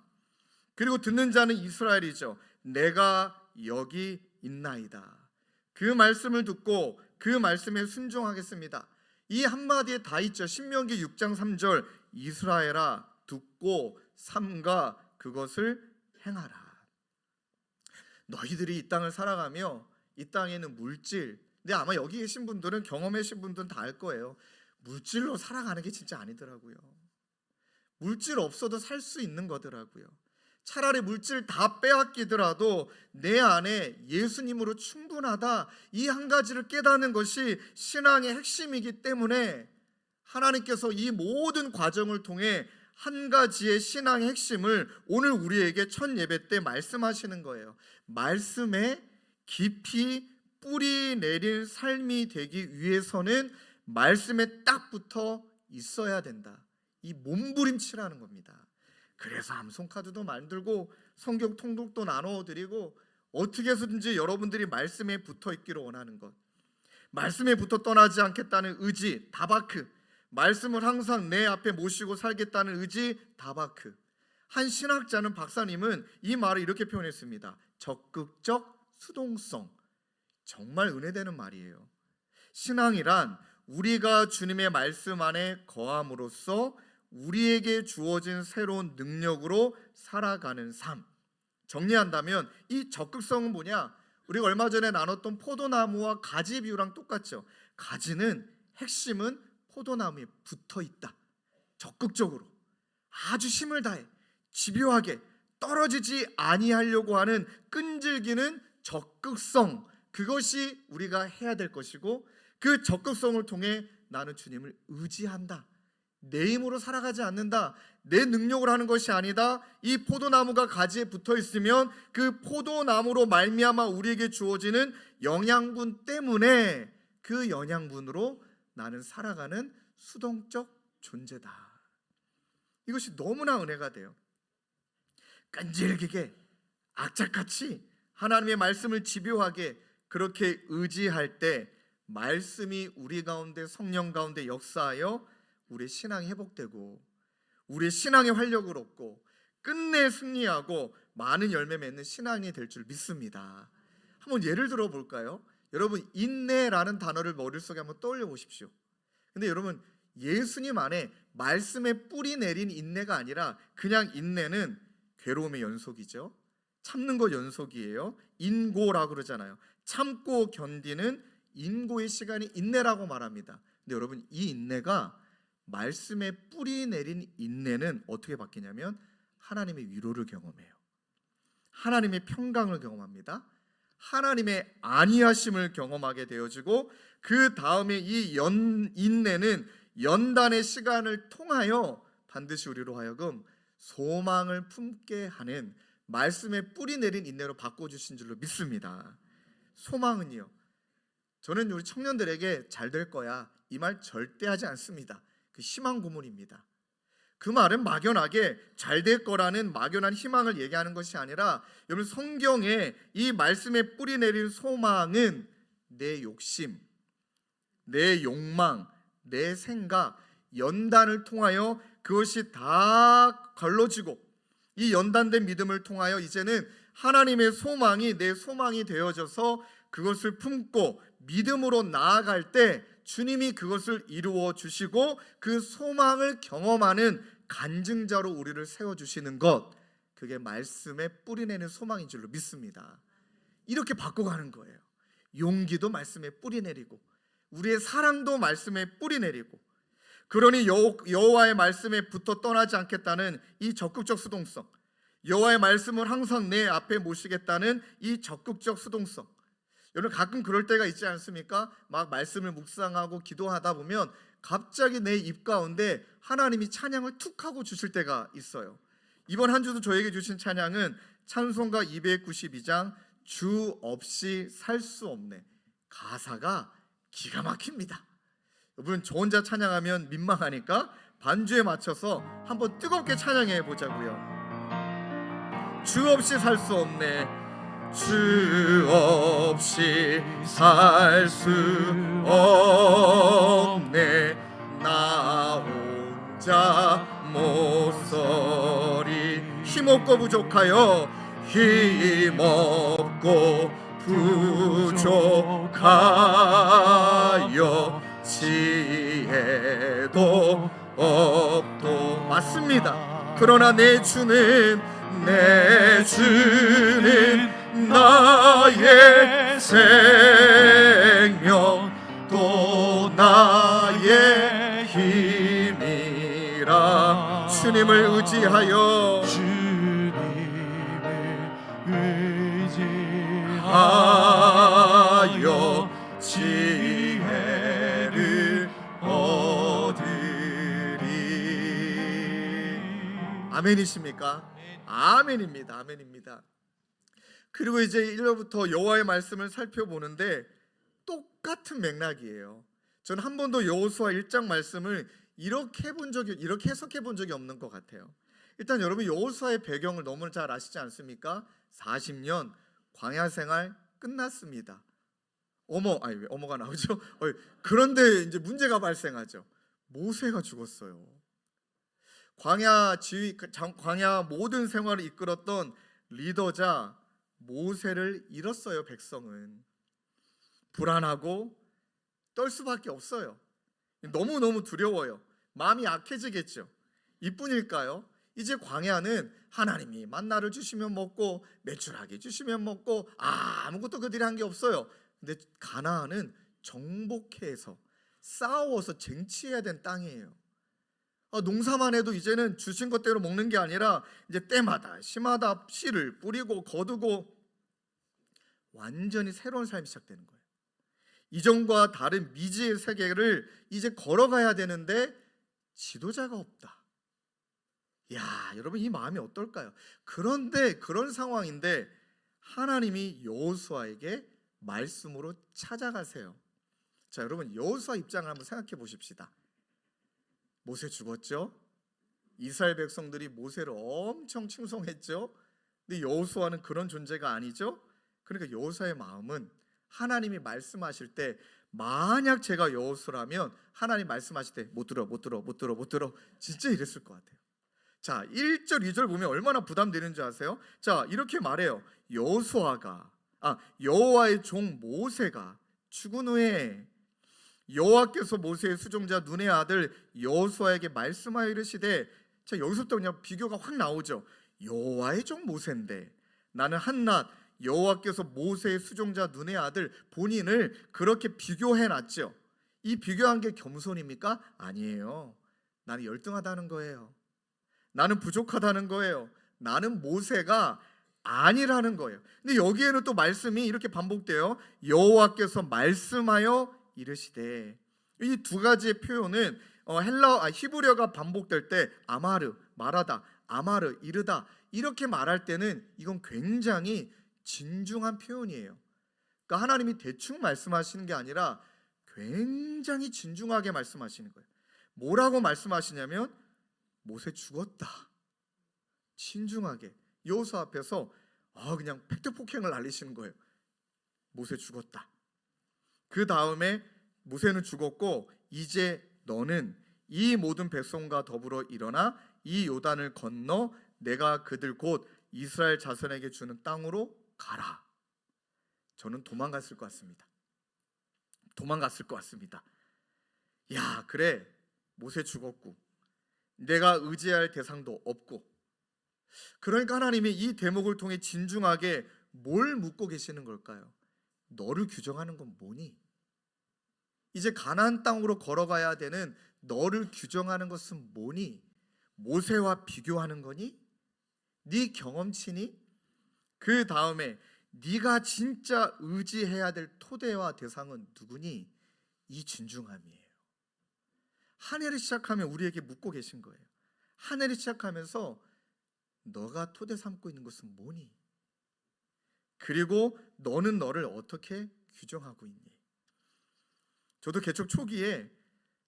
그리고 듣는 자는 이스라엘이죠. 내가 여기 있나이다. 그 말씀을 듣고 그 말씀에 순종하겠습니다. 이 한마디에 다 있죠. 신명기 6장 3절, 이스라엘아 듣고 삼가 그것을 행하라. 너희들이 이 땅을 살아가며 이 땅에는 물질, 근데 아마 여기 계신 분들은, 경험해 신 분들은 다 알 거예요. 물질로 살아가는 게 진짜 아니더라고요. 물질 없어도 살 수 있는 거더라고요. 차라리 물질 다 빼앗기더라도 내 안에 예수님으로 충분하다, 이 한 가지를 깨닫는 것이 신앙의 핵심이기 때문에 하나님께서 이 모든 과정을 통해 한 가지의 신앙의 핵심을 오늘 우리에게 첫 예배 때 말씀하시는 거예요. 말씀에 깊이 뿌리 내릴 삶이 되기 위해서는 말씀에 딱 붙어 있어야 된다. 이 몸부림치라는 겁니다. 그래서 암송카드도 만들고 성경 통독도 나눠드리고 어떻게 해서든지 여러분들이 말씀에 붙어 있기를 원하는 것, 말씀에 붙어 떠나지 않겠다는 의지 다바크, 말씀을 항상 내 앞에 모시고 살겠다는 의지 다바크. 한 신학자는, 박사님은 이 말을 이렇게 표현했습니다. 적극적 수동성. 정말 은혜되는 말이에요. 신앙이란 우리가 주님의 말씀 안에 거함으로써 우리에게 주어진 새로운 능력으로 살아가는 삶. 정리한다면 이 적극성은 뭐냐? 우리가 얼마 전에 나눴던 포도나무와 가지 비유랑 똑같죠. 가지는, 핵심은 포도나무에 붙어 있다. 적극적으로 아주 힘을 다해 집요하게 떨어지지 아니하려고 하는 끈질기는 적극성, 그것이 우리가 해야 될 것이고, 그 적극성을 통해 나는 주님을 의지한다. 내 힘으로 살아가지 않는다. 내 능력으로 하는 것이 아니다. 이 포도나무가 가지에 붙어 있으면 그 포도나무로 말미암아 우리에게 주어지는 영양분 때문에 그 영양분으로 나는 살아가는 수동적 존재다. 이것이 너무나 은혜가 돼요. 끈질기게 악착같이 하나님의 말씀을 집요하게 그렇게 의지할 때 말씀이 우리 가운데, 성령 가운데 역사하여 우리의 신앙이 회복되고 우리의 신앙의 활력을 얻고 끝내 승리하고 많은 열매 맺는 신앙이 될 줄 믿습니다. 한번 예를 들어 볼까요? 여러분, 인내라는 단어를 머릿속에 한번 떠올려 보십시오. 근데 여러분, 예수님 안에 말씀에 뿌리 내린 인내가 아니라 그냥 인내는 괴로움의 연속이죠. 참는 거 연속이에요. 인고라고 그러잖아요. 참고 견디는 인고의 시간이 인내라고 말합니다. 근데 여러분, 이 인내가, 말씀에 뿌리 내린 인내는 어떻게 바뀌냐면 하나님의 위로를 경험해요. 하나님의 평강을 경험합니다. 하나님의 안위하심을 경험하게 되어지고, 그 다음에 이 인내는 연단의 시간을 통하여 반드시 우리로 하여금 소망을 품게 하는 말씀에 뿌리 내린 인내로 바꿔주신 줄로 믿습니다. 소망은요, 저는 우리 청년들에게 잘 될 거야, 이 말 절대 하지 않습니다. 그 희망 고문입니다. 그 말은 막연하게 잘 될 거라는 막연한 희망을 얘기하는 것이 아니라, 여러분, 성경에 이 말씀에 뿌리 내린 소망은 내 욕심, 내 욕망, 내 생각, 연단을 통하여 그것이 다 걸러지고, 이 연단된 믿음을 통하여 이제는 하나님의 소망이 내 소망이 되어져서 그것을 품고 믿음으로 나아갈 때 주님이 그것을 이루어 주시고 그 소망을 경험하는 간증자로 우리를 세워주시는 것, 그게 말씀에 뿌리내는 소망인 줄로 믿습니다. 이렇게 바꿔가는 거예요. 용기도 말씀에 뿌리내리고 우리의 사랑도 말씀에 뿌리내리고, 그러니 여호와의 말씀에 붙어 떠나지 않겠다는 이 적극적 수동성, 여호와의 말씀을 항상 내 앞에 모시겠다는 이 적극적 수동성. 여러분 가끔 그럴 때가 있지 않습니까? 막 말씀을 묵상하고 기도하다 보면 갑자기 내 입 가운데 하나님이 찬양을 툭 하고 주실 때가 있어요. 이번 한 주도 저에게 주신 찬양은 찬송가 292장 주 없이 살 수 없네. 가사가 기가 막힙니다. 여러분 저 혼자 찬양하면 민망하니까 반주에 맞춰서 한번 뜨겁게 찬양해 보자고요. 주 없이 살 수 없네. 주 없이 살 수 없네. 나 혼자 못 서리. 힘없고 부족하여 힘없고 부족하여 지혜도 없도. 맞습니다. 그러나 내 주는 나의 생명 또 나의 힘이라. 주님을 의지하여 지혜를 얻으리. 아멘이십니까? 아멘입니다. 아멘입니다. 그리고 이제 1절부터 여호와의 말씀을 살펴보는데 똑같은 맥락이에요. 저는 한 번도 여호수아 1장 말씀을 이렇게 해석해 본 적이 없는 것 같아요. 일단 여러분 여호수아의 배경을 너무 잘 아시지 않습니까? 40년 광야 생활 끝났습니다. 왜 어머가 나오죠? 그런데 이제 문제가 발생하죠. 모세가 죽었어요. 광야 모든 생활을 이끌었던 리더자 모세를 잃었어요. 백성은 불안하고 떨 수밖에 없어요. 너무너무 두려워요. 마음이 약해지겠죠. 이뿐일까요? 이제 광야는 하나님이 만나를 주시면 먹고 메추라기 주시면 먹고 아무것도 그들이 한 게 없어요. 근데 가나안은 정복해서 싸워서 쟁취해야 된 땅이에요. 농사만 해도 이제는 주신 것대로 먹는 게 아니라 이제 때마다 시마다 씨를 뿌리고 거두고 완전히 새로운 삶이 시작되는 거예요. 이전과 다른 미지의 세계를 이제 걸어가야 되는데 지도자가 없다. 야, 여러분 이 마음이 어떨까요? 그런데 그런 상황인데 하나님이 여호수아에게 말씀으로 찾아가세요. 자, 여러분 여호수아 입장을 한번 생각해 보십시다. 모세 죽었죠? 이스라엘 백성들이 모세를 엄청 칭송했죠? 근데 여호수아는 그런 존재가 아니죠? 그러니까 여호수아의 마음은 하나님이 말씀하실 때 만약 제가 여호수아라면 하나님 말씀하실 때 못 들어 진짜 이랬을 것 같아요. 자, 1절 2절 보면 얼마나 부담되는지 아세요? 자, 이렇게 말해요. 여호와의 종 모세가 죽은 후에 여호와께서 모세의 수종자 눈의 아들 여호수아에게 말씀하여 이르시되, 자, 여기서부터 그냥 비교가 확 나오죠. 여호와의 종 모세인데 나는 한낱 여호와께서 모세의 수종자 눈의 아들 본인을 그렇게 비교해 놨죠. 이 비교한 게 겸손입니까? 아니에요. 나는 열등하다는 거예요. 나는 부족하다는 거예요. 나는 모세가 아니라는 거예요. 근데 여기에는 또 말씀이 이렇게 반복돼요. 여호와께서 말씀하여 이르시되. 이 두 가지의 표현은 히브리어가 반복될 때 아마르 말하다, 아마르 이르다 이렇게 말할 때는 이건 굉장히 진중한 표현이에요. 그러니까 하나님이 대충 말씀하시는 게 아니라 굉장히 진중하게 말씀하시는 거예요. 뭐라고 말씀하시냐면 모세 죽었다. 진중하게 여호수아 앞에서 그냥 팩트 폭행을 날리시는 거예요. 모세 죽었다. 그 다음에 모세는 죽었고 이제 너는 이 모든 백성과 더불어 일어나 이 요단을 건너 내가 그들 곧 이스라엘 자손에게 주는 땅으로 가라. 저는 도망갔을 것 같습니다. 도망갔을 것 같습니다. 야, 그래, 모세 죽었고 내가 의지할 대상도 없고, 그러니까 하나님이 이 대목을 통해 진중하게 뭘 묻고 계시는 걸까요? 너를 규정하는 건 뭐니? 이제 가나안 땅으로 걸어가야 되는 너를 규정하는 것은 뭐니? 모세와 비교하는 거니? 네 경험치니? 그 다음에 네가 진짜 의지해야 될 토대와 대상은 누구니? 이 진중함이에요. 한 해를 시작하면 우리에게 묻고 계신 거예요. 한 해를 시작하면서 너가 토대 삼고 있는 것은 뭐니? 그리고 너는 너를 어떻게 규정하고 있니? 저도 개척 초기에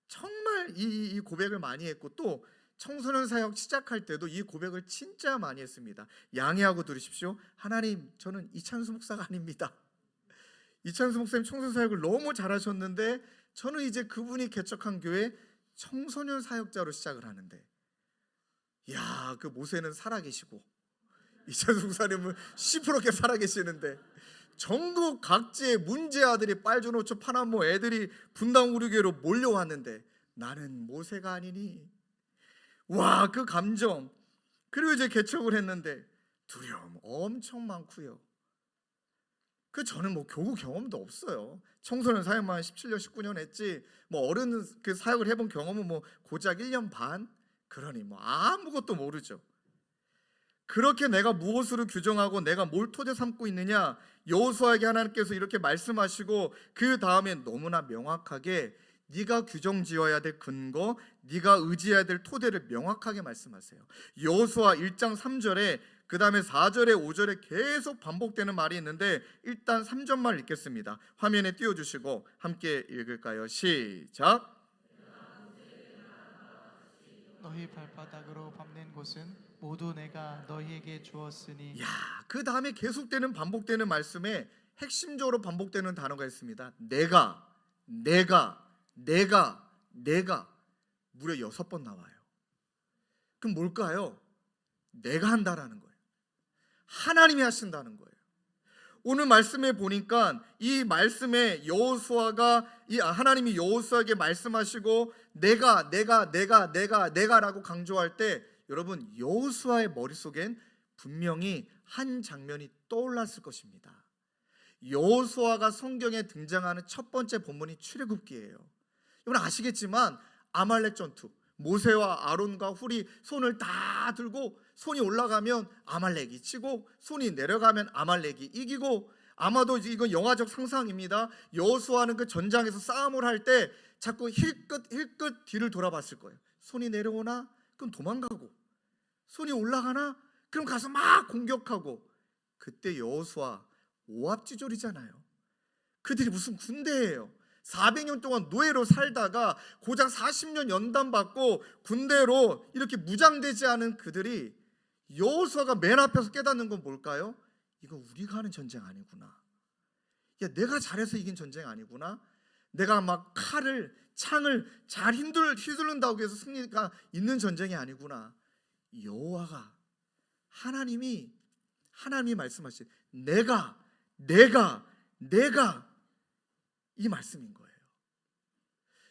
정말 이 고백을 많이 했고, 또 청소년 사역 시작할 때도 이 고백을 진짜 많이 했습니다. 양해하고 들으십시오. 하나님, 저는 이찬수 목사가 아닙니다. 이찬수 목사님 청소년 사역을 너무 잘하셨는데 저는 이제 그분이 개척한 교회 청소년 사역자로 시작을 하는데, 야, 그 모세는 살아계시고 이찬수 목사님은 시퍼렇게 살아계시는데 전국 각지의 문제 아들이 빨주노초 파나모 애들이 분당 우리교회로 몰려왔는데 나는 모세가 아니니. 와, 그 감정. 그리고 이제 개척을 했는데 두려움 엄청 많고요. 그 저는 뭐 교구 경험도 없어요. 청소년 사역만 17년 19년 했지 뭐 어른 그 사역을 해본 경험은 뭐 고작 1년 반. 그러니 뭐 아무것도 모르죠. 그렇게 내가 무엇으로 규정하고 내가 뭘 토대 삼고 있느냐, 여호수아에게 하나님께서 이렇게 말씀하시고 그 다음에 너무나 명확하게 네가 규정 지어야 될 근거, 네가 의지해야 될 토대를 명확하게 말씀하세요. 여호수아 1장 3절에 그 다음에 4절에 5절에 계속 반복되는 말이 있는데 일단 3절만 읽겠습니다. 화면에 띄워주시고 함께 읽을까요? 시작. 너희 발바닥으로 밟는 곳은 모두 내가 너희에게 주었으니. 야, 그 다음에 계속되는 반복되는 말씀에 핵심적으로 반복되는 단어가 있습니다. 내가 무려 6번 나와요. 그럼 뭘까요? 내가 한다라는 거예요. 하나님이 하신다는 거예요. 오늘 말씀에 보니까 이 말씀에 하나님이 여호수아에게 말씀하시고 내가라고 강조할 때 여러분 여호수아의 머릿속엔 분명히 한 장면이 떠올랐을 것입니다. 여호수아가 성경에 등장하는 첫 번째 본문이 출애굽기예요. 여러분 아시겠지만 아말렉 전투, 모세와 아론과 훌이 손을 다 들고 손이 올라가면 아말렉이 치고 손이 내려가면 아말렉이 이기고, 아마도 이건 영화적 상상입니다. 여호수아는 그 전장에서 싸움을 할 때 자꾸 힐끗 뒤를 돌아봤을 거예요. 손이 내려오나? 그럼 도망가고, 손이 올라가나? 그럼 가서 막 공격하고. 그때 여호수아 오합지졸이잖아요. 그들이 무슨 군대예요. 400년 동안 노예로 살다가 고작 40년 연단받고 군대로 이렇게 무장되지 않은 그들이, 여호수아가 맨 앞에서 깨닫는 건 뭘까요? 이거 우리가 하는 전쟁 아니구나. 야, 내가 잘해서 이긴 전쟁 아니구나. 내가 막 창을 잘 휘두른다고 해서 승리가 있는 전쟁이 아니구나. 여호와가 하나님이 말씀하신 내가 이 말씀인 거예요.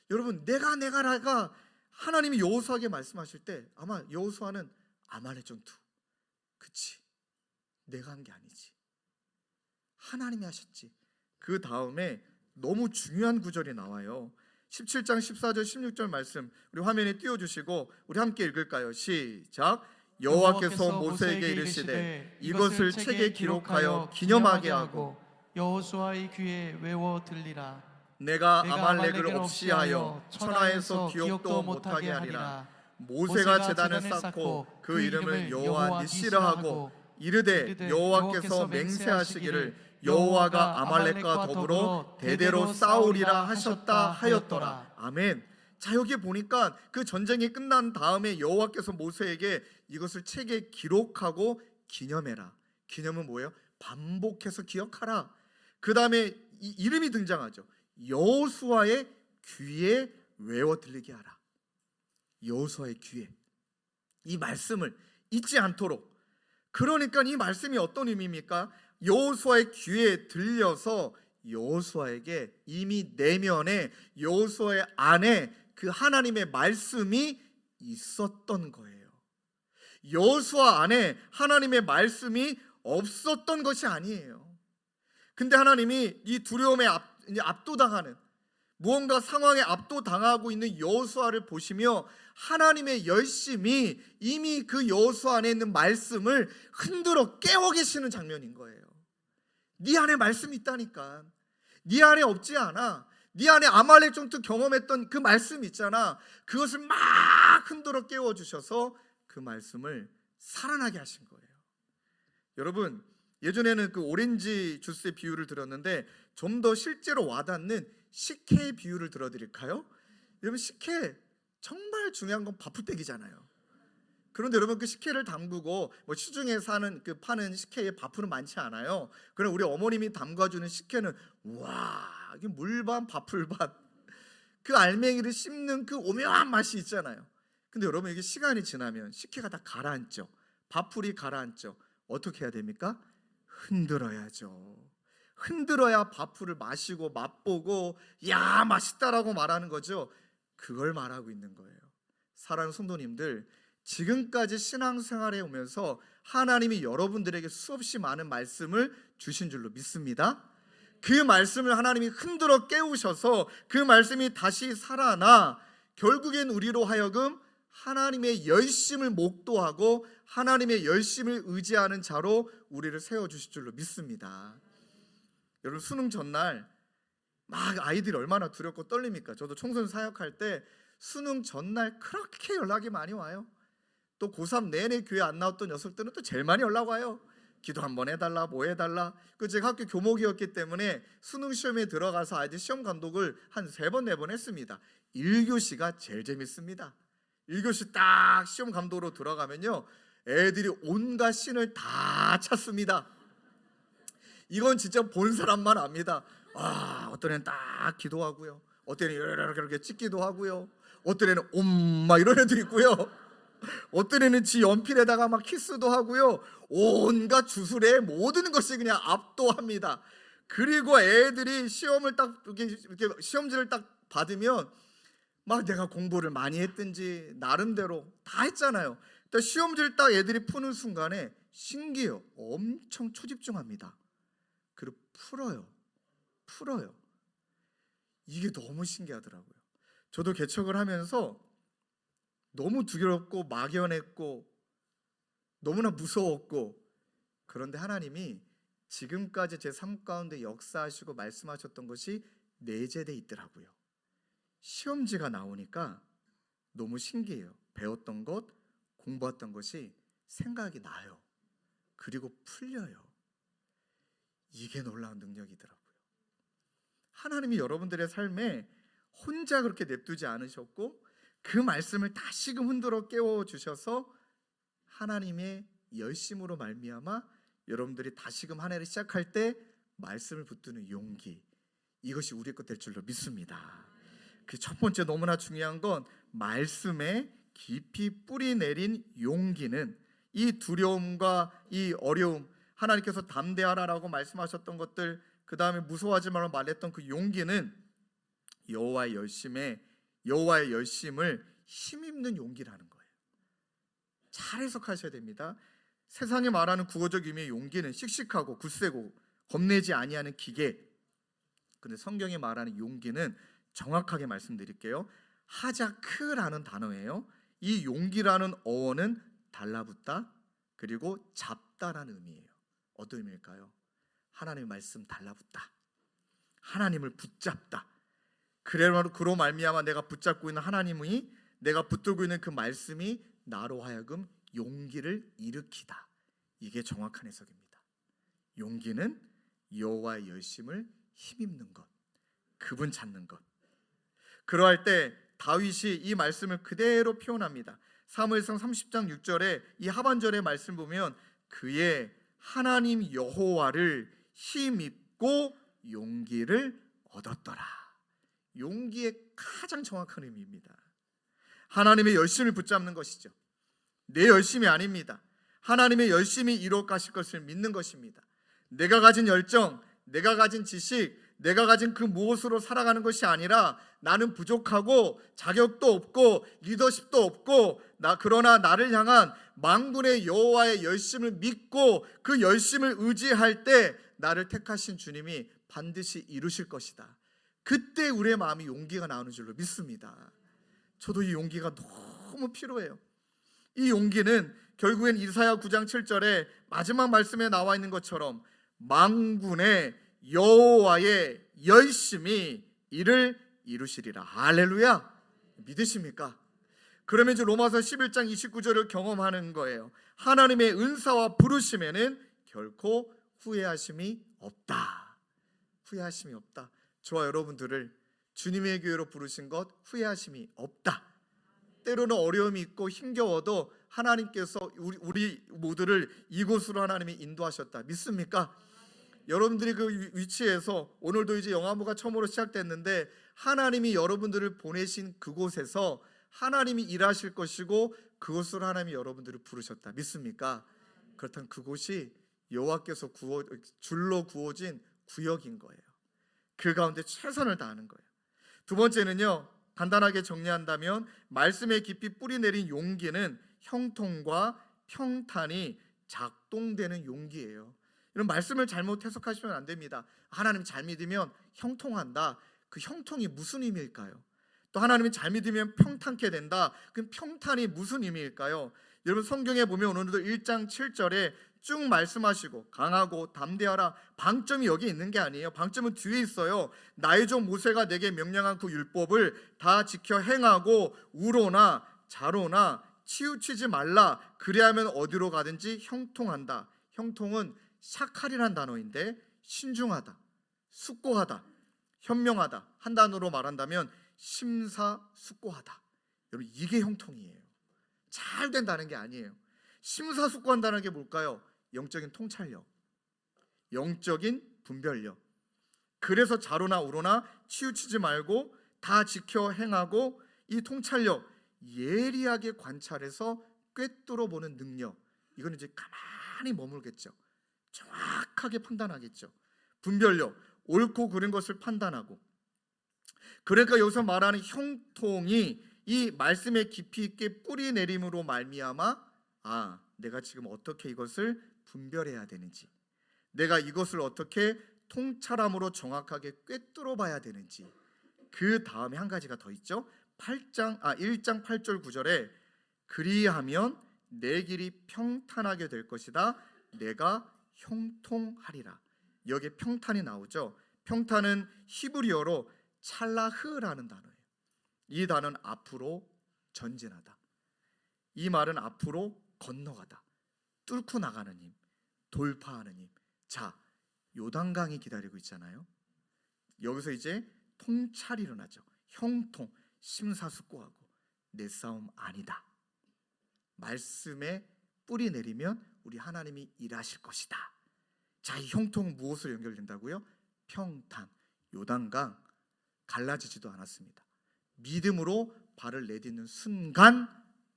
여러분 내가라가 하나님이 여호수아에게 말씀하실 때 아마 여호수아는 아말렉 전투, 그치, 내가 한 게 아니지, 하나님이 하셨지. 그 다음에 너무 중요한 구절이 나와요. 17장 14절 16절 말씀 우리 화면에 띄워주시고 우리 함께 읽을까요? 시작. 여호와께서 모세에게 이르시되 이것을 책에 기록하여 기념하게 하고 여호수아의 귀에 외워 들리라. 내가 아말렉을 없이 하여 천하에서 기억도 못하게 하리라. 모세가 제단을 쌓고 그 이름을 여호와 니시라 하고 이르되 여호와께서 맹세하시기를 여호와가 아말렉과 더불어 대대로 싸우리라 하셨다 하였더라. 아멘. 자, 여기 보니까 그 전쟁이 끝난 다음에 여호와께서 모세에게 이것을 책에 기록하고 기념해라. 기념은 뭐예요? 반복해서 기억하라. 그 다음에 이름이 등장하죠. 여호수아의 귀에 외워 들리게 하라. 여호수아의 귀에 이 말씀을 잊지 않도록. 그러니까 이 말씀이 어떤 의미입니까? 여호수아의 귀에 들려서 여호수아에게 이미 내면에, 여호수아의 안에 그 하나님의 말씀이 있었던 거예요. 여호수아 안에 하나님의 말씀이 없었던 것이 아니에요. 근데 하나님이 이 두려움에 압도당하는, 무언가 상황에 압도당하고 있는 여호수아를 보시며 하나님의 열심이 이미 그 여호수아 안에 있는 말씀을 흔들어 깨워 계시는 장면인 거예요. 네 안에 말씀이 있다니까. 네 안에 없지 않아. 네 안에 아말렉 전투 경험했던 그 말씀 있잖아. 그것을 막 흔들어 깨워 주셔서 그 말씀을 살아나게 하신 거예요. 여러분, 예전에는 그 오렌지 주스의 비유를 들었는데 좀 더 실제로 와닿는 식혜의 비유를 들어드릴까요? 여러분, 식혜 정말 중요한 건 바풀빼기잖아요. 그런데 여러분, 그 식혜를 담그고 뭐 시중에 사는 그 파는 식혜의 바풀은 많지 않아요. 그럼 우리 어머님이 담가주는 식혜는 와, 이게 물반 바풀반, 그 알맹이를 씹는 그 오묘한 맛이 있잖아요. 근데 여러분, 이게 시간이 지나면 식혜가 다 가라앉죠. 바풀이 가라앉죠. 어떻게 해야 됩니까? 흔들어야죠. 흔들어야 바풀을 마시고 맛보고 야, 맛있다라고 말하는 거죠. 그걸 말하고 있는 거예요. 사랑하는 성도님들, 지금까지 신앙생활에 오면서 하나님이 여러분들에게 수없이 많은 말씀을 주신 줄로 믿습니다. 그 말씀을 하나님이 흔들어 깨우셔서 그 말씀이 다시 살아나 결국엔 우리로 하여금 하나님의 열심을 목도하고 하나님의 열심을 의지하는 자로 우리를 세워주실 줄로 믿습니다. 여러분, 수능 전날 막 아이들이 얼마나 두렵고 떨립니까? 저도 청소년 사역할 때 수능 전날 그렇게 연락이 많이 와요. 또 고3 내내 교회 안 나왔던 녀석들은 또 제일 많이 연락 와요. 기도 한번 해달라, 뭐 해달라. 그 제가 학교 교목이었기 때문에 수능 시험에 들어가서 아이들 시험 감독을 한 3번, 4번 했습니다. 1교시가 제일 재밌습니다. 1교시 딱 시험 감독으로 들어가면요, 애들이 온갖 신을 다 찾습니다. 이건 진짜 본 사람만 압니다. 어떤 애는 딱 기도하고요, 어떤 애는 이렇게 찍기도 하고요, 어떤 애는 엄마 이런 애도 있고요, 어떤 애는 지 연필에다가 막 키스도 하고요, 온갖 주술의 모든 것이 그냥 압도합니다. 그리고 애들이 시험을 딱 이렇게 시험지를 딱 받으면 막 내가 공부를 많이 했든지 나름대로 다 했잖아요. 시험지를 딱 애들이 푸는 순간에 신기해요. 엄청 초집중합니다. 그리고 풀어요. 이게 너무 신기하더라고요. 저도 개척을 하면서 너무 두렵고 막연했고 너무나 무서웠고, 그런데 하나님이 지금까지 제 삶 가운데 역사하시고 말씀하셨던 것이 내재되어 있더라고요. 시험지가 나오니까 너무 신기해요. 배웠던 것, 공부했던 것이 생각이 나요. 그리고 풀려요. 이게 놀라운 능력이더라고요. 하나님이 여러분들의 삶에 혼자 그렇게 냅두지 않으셨고 그 말씀을 다시금 흔들어 깨워주셔서 하나님의 열심으로 말미암아 여러분들이 다시금 한 해를 시작할 때 말씀을 붙드는 용기, 이것이 우리 것 될 줄로 믿습니다. 그 첫 번째 너무나 중요한 건 말씀에 깊이 뿌리 내린 용기는, 이 두려움과 이 어려움, 하나님께서 담대하라라고 말씀하셨던 것들, 그 다음에 무서워하지 말라고 말했던 그 용기는 여호와의 열심을 힘입는 용기라는 거예요. 잘 해석하셔야 됩니다. 세상에 말하는 국어적 의미의 용기는 씩씩하고 굳세고 겁내지 아니하는 기계. 근데 성경이 말하는 용기는 정확하게 말씀드릴게요. 하자크라는 단어예요. 이 용기라는 어원은 달라붙다 그리고 잡다라는 의미예요. 어떤 의미일까요? 하나님의 말씀 달라붙다, 하나님을 붙잡다. 그로 말미암아 내가 붙잡고 있는 하나님이, 내가 붙들고 있는 그 말씀이 나로 하여금 용기를 일으키다. 이게 정확한 해석입니다. 용기는 여호와의 열심을 힘입는 것, 그분 찾는 것. 그러할 때 다윗이 이 말씀을 그대로 표현합니다. 사무엘상 30장 6절에 이 하반절의 말씀 보면 그의 하나님 여호와를 힘입고 용기를 얻었더라. 용기의 가장 정확한 의미입니다. 하나님의 열심을 붙잡는 것이죠. 내 열심이 아닙니다. 하나님의 열심히 이루어 가실 것을 믿는 것입니다. 내가 가진 열정, 내가 가진 지식, 내가 가진 그 무엇으로 살아가는 것이 아니라 나는 부족하고 자격도 없고 리더십도 없고 그러나 나를 향한 만군의 여호와의 열심을 믿고 그 열심을 의지할 때 나를 택하신 주님이 반드시 이루실 것이다. 그때 우리의 마음이 용기가 나오는 줄로 믿습니다. 저도 이 용기가 너무 필요해요. 이 용기는 결국엔 이사야 9장 7절에 마지막 말씀에 나와 있는 것처럼 만군의 여호와의 열심히 이를 이루시리라. 할렐루야. 믿으십니까? 그러면 이제 로마서 11장 29절을 경험하는 거예요. 하나님의 은사와 부르심에는 결코 후회하심이 없다. 후회하심이 없다. 저와 여러분들을 주님의 교회로 부르신 것 후회하심이 없다. 때로는 어려움이 있고 힘겨워도 하나님께서 우리 모두를 이곳으로 하나님이 인도하셨다. 믿습니까? 여러분들이 그 위치에서 오늘도 이제 영화부가 처음으로 시작됐는데 하나님이 여러분들을 보내신 그곳에서 하나님이 일하실 것이고 그곳으로 하나님이 여러분들을 부르셨다. 믿습니까? 그렇다면 그곳이 여호와께서 줄로 구워진 구역인 거예요. 그 가운데 최선을 다하는 거예요. 두 번째는요, 간단하게 정리한다면 말씀에 깊이 뿌리 내린 용기는 형통과 평탄이 작동되는 용기예요. 이런 말씀을 잘못 해석하시면 안 됩니다. 하나님 잘 믿으면 형통한다. 그 형통이 무슨 의미일까요? 또 하나님이 잘 믿으면 평탄케 된다. 그럼 평탄이 무슨 의미일까요? 여러분 성경에 보면 오늘도 1장 7절에 쭉 말씀하시고 강하고 담대하라. 방점이 여기 있는 게 아니에요. 방점은 뒤에 있어요. 나의 종 모세가 내게 명령한 그 율법을 다 지켜 행하고 우로나 자로나 치우치지 말라. 그리하면 어디로 가든지 형통한다. 형통은 샤칼이란 단어인데 신중하다, 숙고하다, 현명하다 한 단어로 말한다면 심사숙고하다. 여러분 이게 형통이에요. 잘 된다는 게 아니에요. 심사숙고한다는 게 뭘까요? 영적인 통찰력, 영적인 분별력. 그래서 자로나 우로나 치우치지 말고 다 지켜 행하고 이 통찰력, 예리하게 관찰해서 꿰뚫어 보는 능력. 이건 이제 가만히 머물겠죠. 정확하게 판단하겠죠. 분별력, 옳고 그른 것을 판단하고. 그러니까 여기서 말하는 형통이 이 말씀에 깊이 있게 뿌리 내림으로 말미암아 내가 지금 어떻게 이것을 분별해야 되는지, 내가 이것을 어떻게 통찰함으로 정확하게 꿰뚫어 봐야 되는지. 그 다음에 한 가지가 더 있죠. 1장 8절 9절에 그리하면 내 길이 평탄하게 될 것이다. 내가 형통하리라. 여기에 평탄이 나오죠. 평탄은 히브리어로 찰라흐라는 단어예요. 이 단어는 앞으로 전진하다. 이 말은 앞으로 건너가다, 뚫고 나가는 힘, 돌파하는 힘. 자, 요단강이 기다리고 있잖아요. 여기서 이제 통찰이 일어나죠. 형통, 심사숙고하고 내 싸움 아니다. 말씀에 뿌리 내리면 우리 하나님이 일하실 것이다. 자, 이 형통은 무엇으로 연결된다고요? 평탄, 요단강 갈라지지도 않았습니다. 믿음으로 발을 내딛는 순간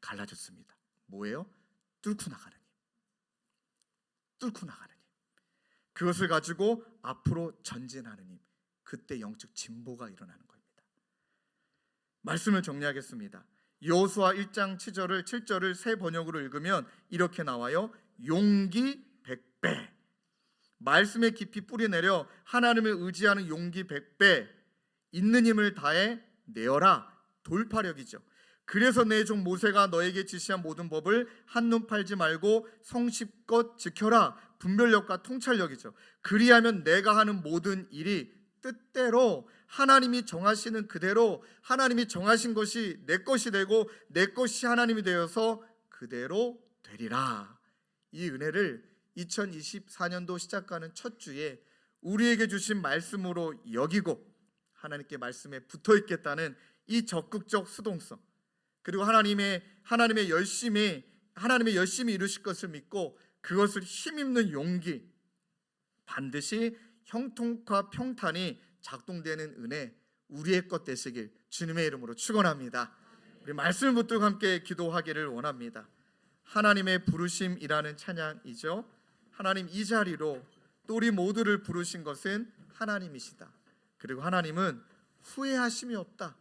갈라졌습니다. 뭐예요? 뚫고 나가는 힘. 뚫고 나가는 힘. 그것을 가지고 앞으로 전진하는 힘. 그때 영적 진보가 일어나는 겁니다. 말씀을 정리하겠습니다. 여호수아 1장 7절을 새 번역으로 읽으면 이렇게 나와요. 용기 100배. 말씀에 깊이 뿌리 내려 하나님을 의지하는 용기 100배. 있는 힘을 다해 내어라. 돌파력이죠. 그래서 내 종 모세가 너에게 지시한 모든 법을 한눈 팔지 말고 성실껏 지켜라. 분별력과 통찰력이죠. 그리하면 내가 하는 모든 일이 뜻대로 하나님이 정하시는 그대로 하나님이 정하신 것이 내 것이 되고 내 것이 하나님이 되어서 그대로 되리라. 이 은혜를 2024년도 시작하는 첫 주에 우리에게 주신 말씀으로 여기고 하나님께 말씀에 붙어 있겠다는 이 적극적 수동성, 그리고 하나님의 열심히 이루실 것을 믿고 그것을 힘입는 용기, 반드시 형통과 평탄이 작동되는 은혜 우리의 것 되시길 주님의 이름으로 축원합니다. 우리 말씀을 붙들고 함께 기도하기를 원합니다. 하나님의 부르심이라는 찬양이죠. 하나님 이 자리로 또 우리 모두를 부르신 것은 하나님이시다. 그리고 하나님은 후회하심이 없다.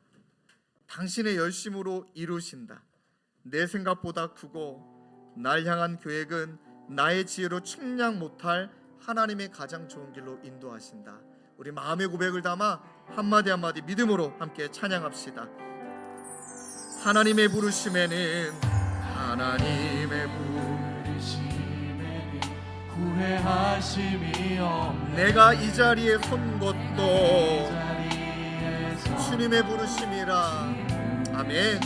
당신의 열심으로 이루신다. 내 생각보다 크고 날 향한 계획은 나의 지혜로 측량 못할 하나님의 가장 좋은 길로 인도하신다. 우리 마음의 고백을 담아 한마디 한마디 믿음으로 함께 찬양합시다. 하나님의 부르심에는 후회하심이 없네. 내가 이 자리에 선 것도 자리에서 주님의 부르심이라. 아멘.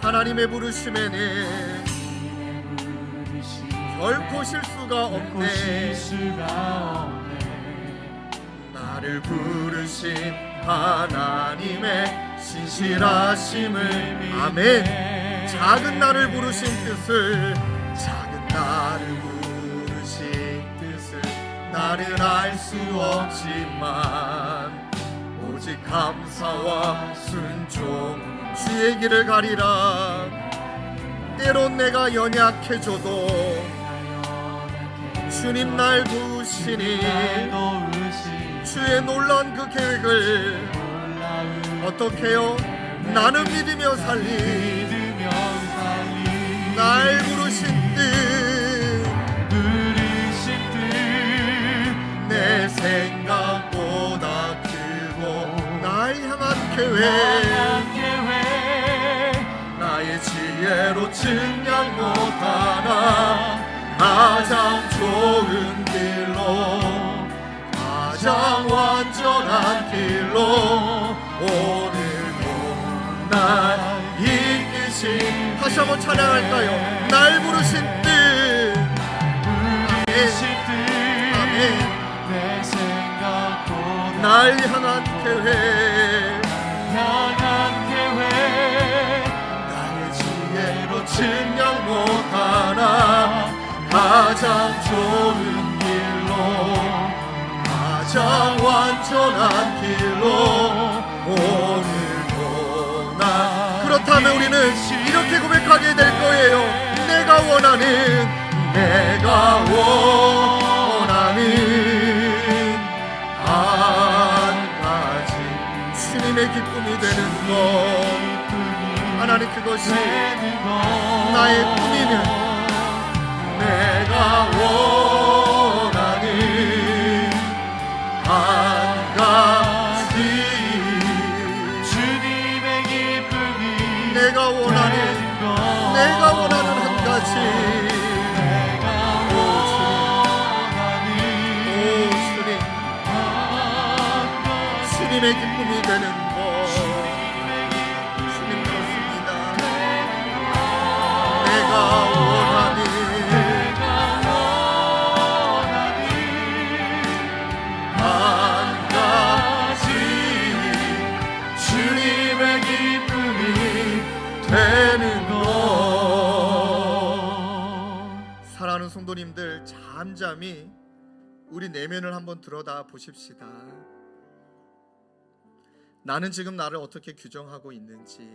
하나님의 부르심에는 결코 실수가 없네. 나를 부르신 하나님의 신실하심을. 아멘. 작은 나를 부르신 뜻을, 작은 나를 부르신 뜻을 나는 알 수 없지만 오직 감사와 순종 주의 길을 가리라. 때론 내가 연약해져도 주님 날 도우시니 주의 놀라운 그 계획을 어떻게요? 나는 믿으며 살리. 날 부르신 뜻, 내 생각보다 크고 날 향한 계획, 나의 지혜로 측량 못하나 가장 좋은 길로, 가장 완전한 길로 오늘도 날 이끄신. 다시 한번 찬양할까요? 날 부르신 뜻. 아멘. 날 향한 계획, 나의 지혜로 측량 못하나 가장 좋은 길로, 가장 완전한 길로 오늘도 나. 그렇다면 우리는 이렇게 고백하게 될 거예요. 내가 원하는 한 가지 주님의 기쁨이 되는 것. 하나님 그것이 나의 꿈이면 내가 원하는 한 가지, 주님의 기쁨이 내가 원하는 한 가지. 주님의 기쁨이 되는 것. 주님 그렇습니다. 내가 원하는 한 가지, 주님의 기쁨이 되는 것. 사랑하는 성도님들, 잠잠히 우리 내면을 한번 들여다 보십시다. 나는 지금 나를 어떻게 규정하고 있는지,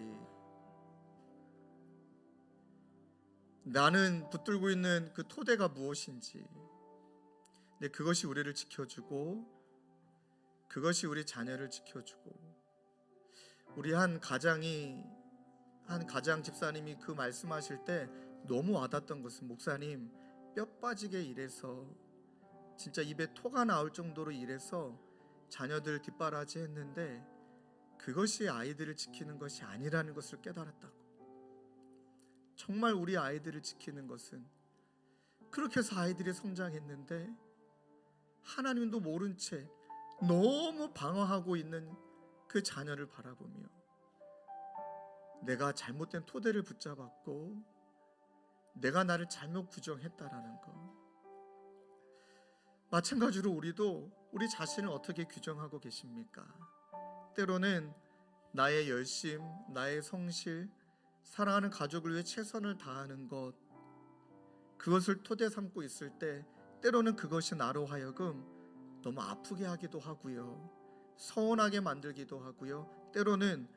나는 붙들고 있는 그 토대가 무엇인지. 근데 그것이 우리를 지켜주고, 그것이 우리 자녀를 지켜주고. 우리 한 가장 집사님이 그 말씀하실 때 너무 와닿았던 것은, 목사님 뼈 빠지게 일해서 진짜 입에 토가 나올 정도로 일해서 자녀들 뒷바라지 했는데 그것이 아이들을 지키는 것이 아니라는 것을 깨달았다고. 정말 우리 아이들을 지키는 것은, 그렇게 해서 아이들이 성장했는데 하나님도 모른 채 너무 방어하고 있는 그 자녀를 바라보며 내가 잘못된 토대를 붙잡았고 내가 나를 잘못 규정했다라는 것. 마찬가지로 우리도 우리 자신을 어떻게 규정하고 계십니까? 때로는 나의 열심, 나의 성실, 사랑하는 가족을 위해 최선을 다하는 것, 그것을 토대 삼고 있을 때 때로는 그것이 나로 하여금 너무 아프게 하기도 하고요, 서운하게 만들기도 하고요, 때로는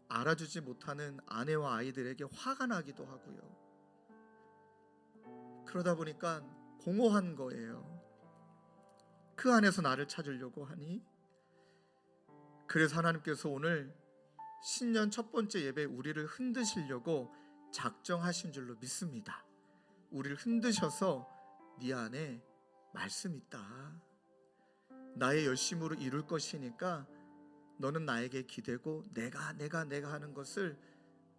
알아주지 못하는 아내와 아이들에게 화가 나기도 하고요. 그러다 보니까 공허한 거예요. 그 안에서 나를 찾으려고 하니, 그래서 하나님께서 오늘 신년 첫 번째 예배 우리를 흔드시려고 작정하신 줄로 믿습니다. 우리를 흔드셔서 네 안에 말씀 있다, 나의 열심으로 이룰 것이니까 너는 나에게 기대고 내가 하는 것을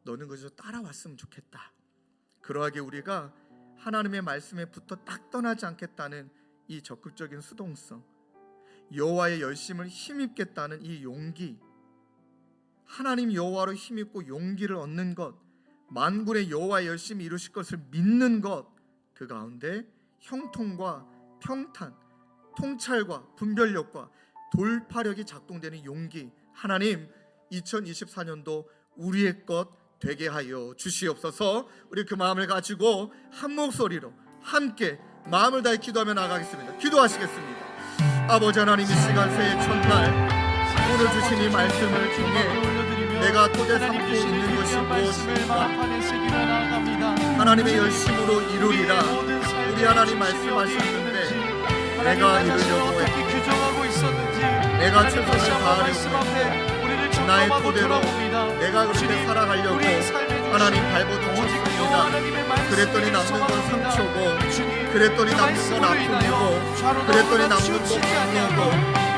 너는 그저 따라왔으면 좋겠다. 그러하게 우리가 하나님의 말씀에 붙어 딱 떠나지 않겠다는 이 적극적인 수동성, 여호와의 열심을 힘입겠다는 이 용기, 하나님 여호와로 힘입고 용기를 얻는 것, 만군의 여호와의 열심히 이루실 것을 믿는 것, 그 가운데 형통과 평탄, 통찰과 분별력과 돌파력이 작동되는 용기, 하나님 2024년도 우리의 것 되게 하여 주시옵소서. 우리 그 마음을 가지고 한 목소리로 함께 마음을 다해 기도하며 나가겠습니다. 기도하시겠습니다. 아버지 하나님, 이 시간 새해 첫날 오늘 주신 이 말씀을 통해 내가 토대 삼고 있는 것이 무엇인가, 하나님의 열심으로 이루리라 우리 하나님 말씀하셨는데 내가 이루려고 했고 내가 최선을 다하려고 나의 토대로 내가 그렇게 살아가려고 하나님 발버둥 쳤습니다. 그랬더니 남는 건 상처고, 그랬더니 남는 건 아픔이고, 그랬더니 남는 건 분노고,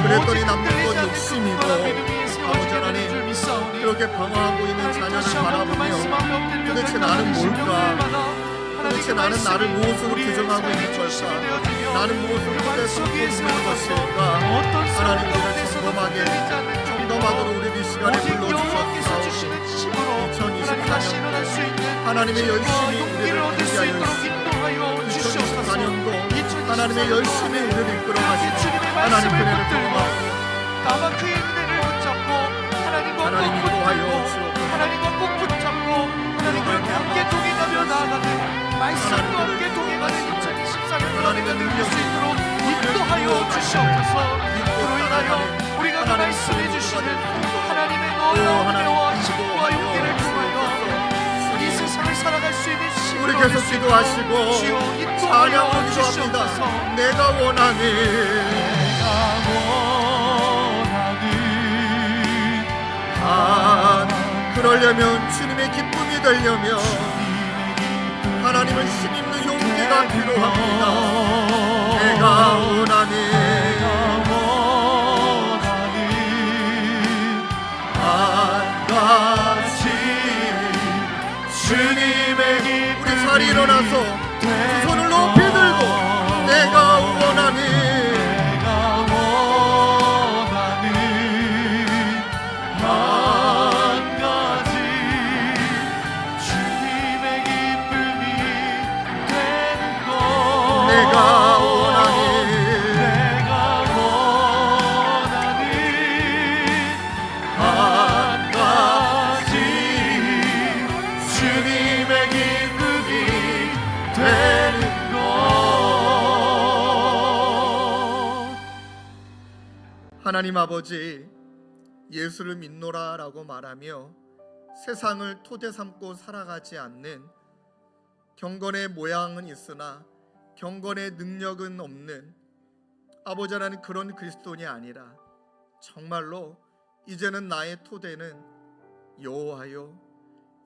그랬더니 남는 건 욕심이고, 아버지 하나님, 그렇게 방황하고 있는 자녀를 바라보며 도대체 나는 뭘까? 도대체 나는 나를 무엇으로 규정하고 있는 걸까? 나는 무엇으로 토대 삼고 있는 것일까? 하나님, 우리를 점검하도록 우리 이 시간에 불러주셨사오니 2024년 하나님의 열심히 우리를 인도하여 주시옵소서. 2024년도 하나님의 열심히 우리를 이끌어 가시는 하나님 그네를 경험하고 하나님 인도하여 주옵소서. 하나님과 꼭 붙잡고 하나님과 함께 동행하며 나아가는 말씀과 함께 동행하는 2024년도 하나님과 누릴 수 있도록 인도하여 주시옵소서. 그로 인하여 우리가 그 말씀해 주시는 하나님의 놀라운 은혜와 힘과 용기를 통하여 이 세상을 살아갈 수 있는 힘을 우리 계속 기도하시고 찬양을 기도합니다. 내가 원하는 그러려면 주님의 기쁨이 되려면 하나님을 힘입는 용기가 필요합니다. 내가 원하는 한 가지 주님의 우리 자리 일어나서 두 손을 높이 들고 내가 원하는 하나님 아버지, 예수를 믿노라 라고 말하며 세상을 토대 삼고 살아가지 않는, 경건의 모양은 있으나 경건의 능력은 없는 아버지 하나님, 그런 그리스도인이 아니라 정말로 이제는 나의 토대는 여호와요,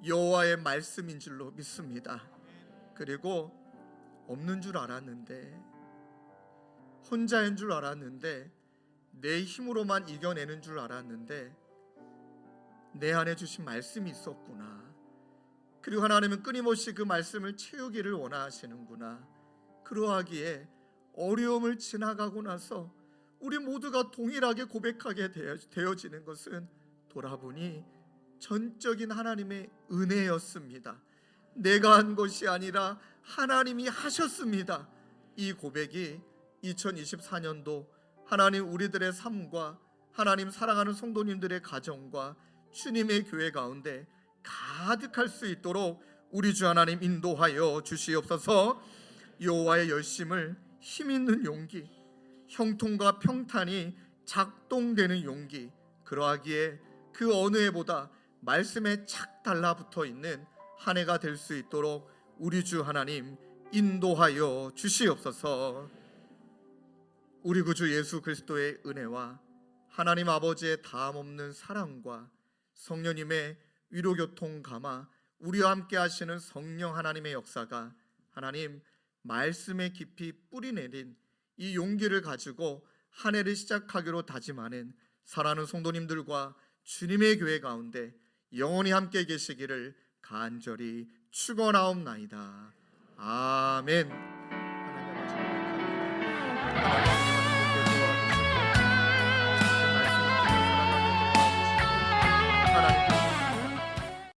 여호와의 말씀인 줄로 믿습니다. 그리고 없는 줄 알았는데, 혼자인 줄 알았는데, 내 힘으로만 이겨내는 줄 알았는데 내 안에 주신 말씀이 있었구나. 그리고 하나님은 끊임없이 그 말씀을 채우기를 원하시는구나. 그러하기에 어려움을 지나가고 나서 우리 모두가 동일하게 고백하게 되어지는 것은 돌아보니 전적인 하나님의 은혜였습니다. 내가 한 것이 아니라 하나님이 하셨습니다. 이 고백이 2024년도 하나님 우리들의 삶과 하나님 사랑하는 성도님들의 가정과 주님의 교회 가운데 가득할 수 있도록 우리 주 하나님 인도하여 주시옵소서. 여호와의 열심을 힘있는 용기, 형통과 평탄이 작동되는 용기, 그러하기에 그 어느 해보다 말씀에 착 달라붙어 있는 한 해가 될 수 있도록 우리 주 하나님 인도하여 주시옵소서. 우리 구주 예수 그리스도의 은혜와 하나님 아버지의 다함없는 사랑과 성령님의 위로교통 감화, 우리와 함께 하시는 성령 하나님의 역사가 하나님 말씀에 깊이 뿌리 내린 이 용기를 가지고 한 해를 시작하기로 다짐하는 사랑하는 성도님들과 주님의 교회 가운데 영원히 함께 계시기를 간절히 축원하옵나이다. 아멘. 하나님 아버지 고백합니다.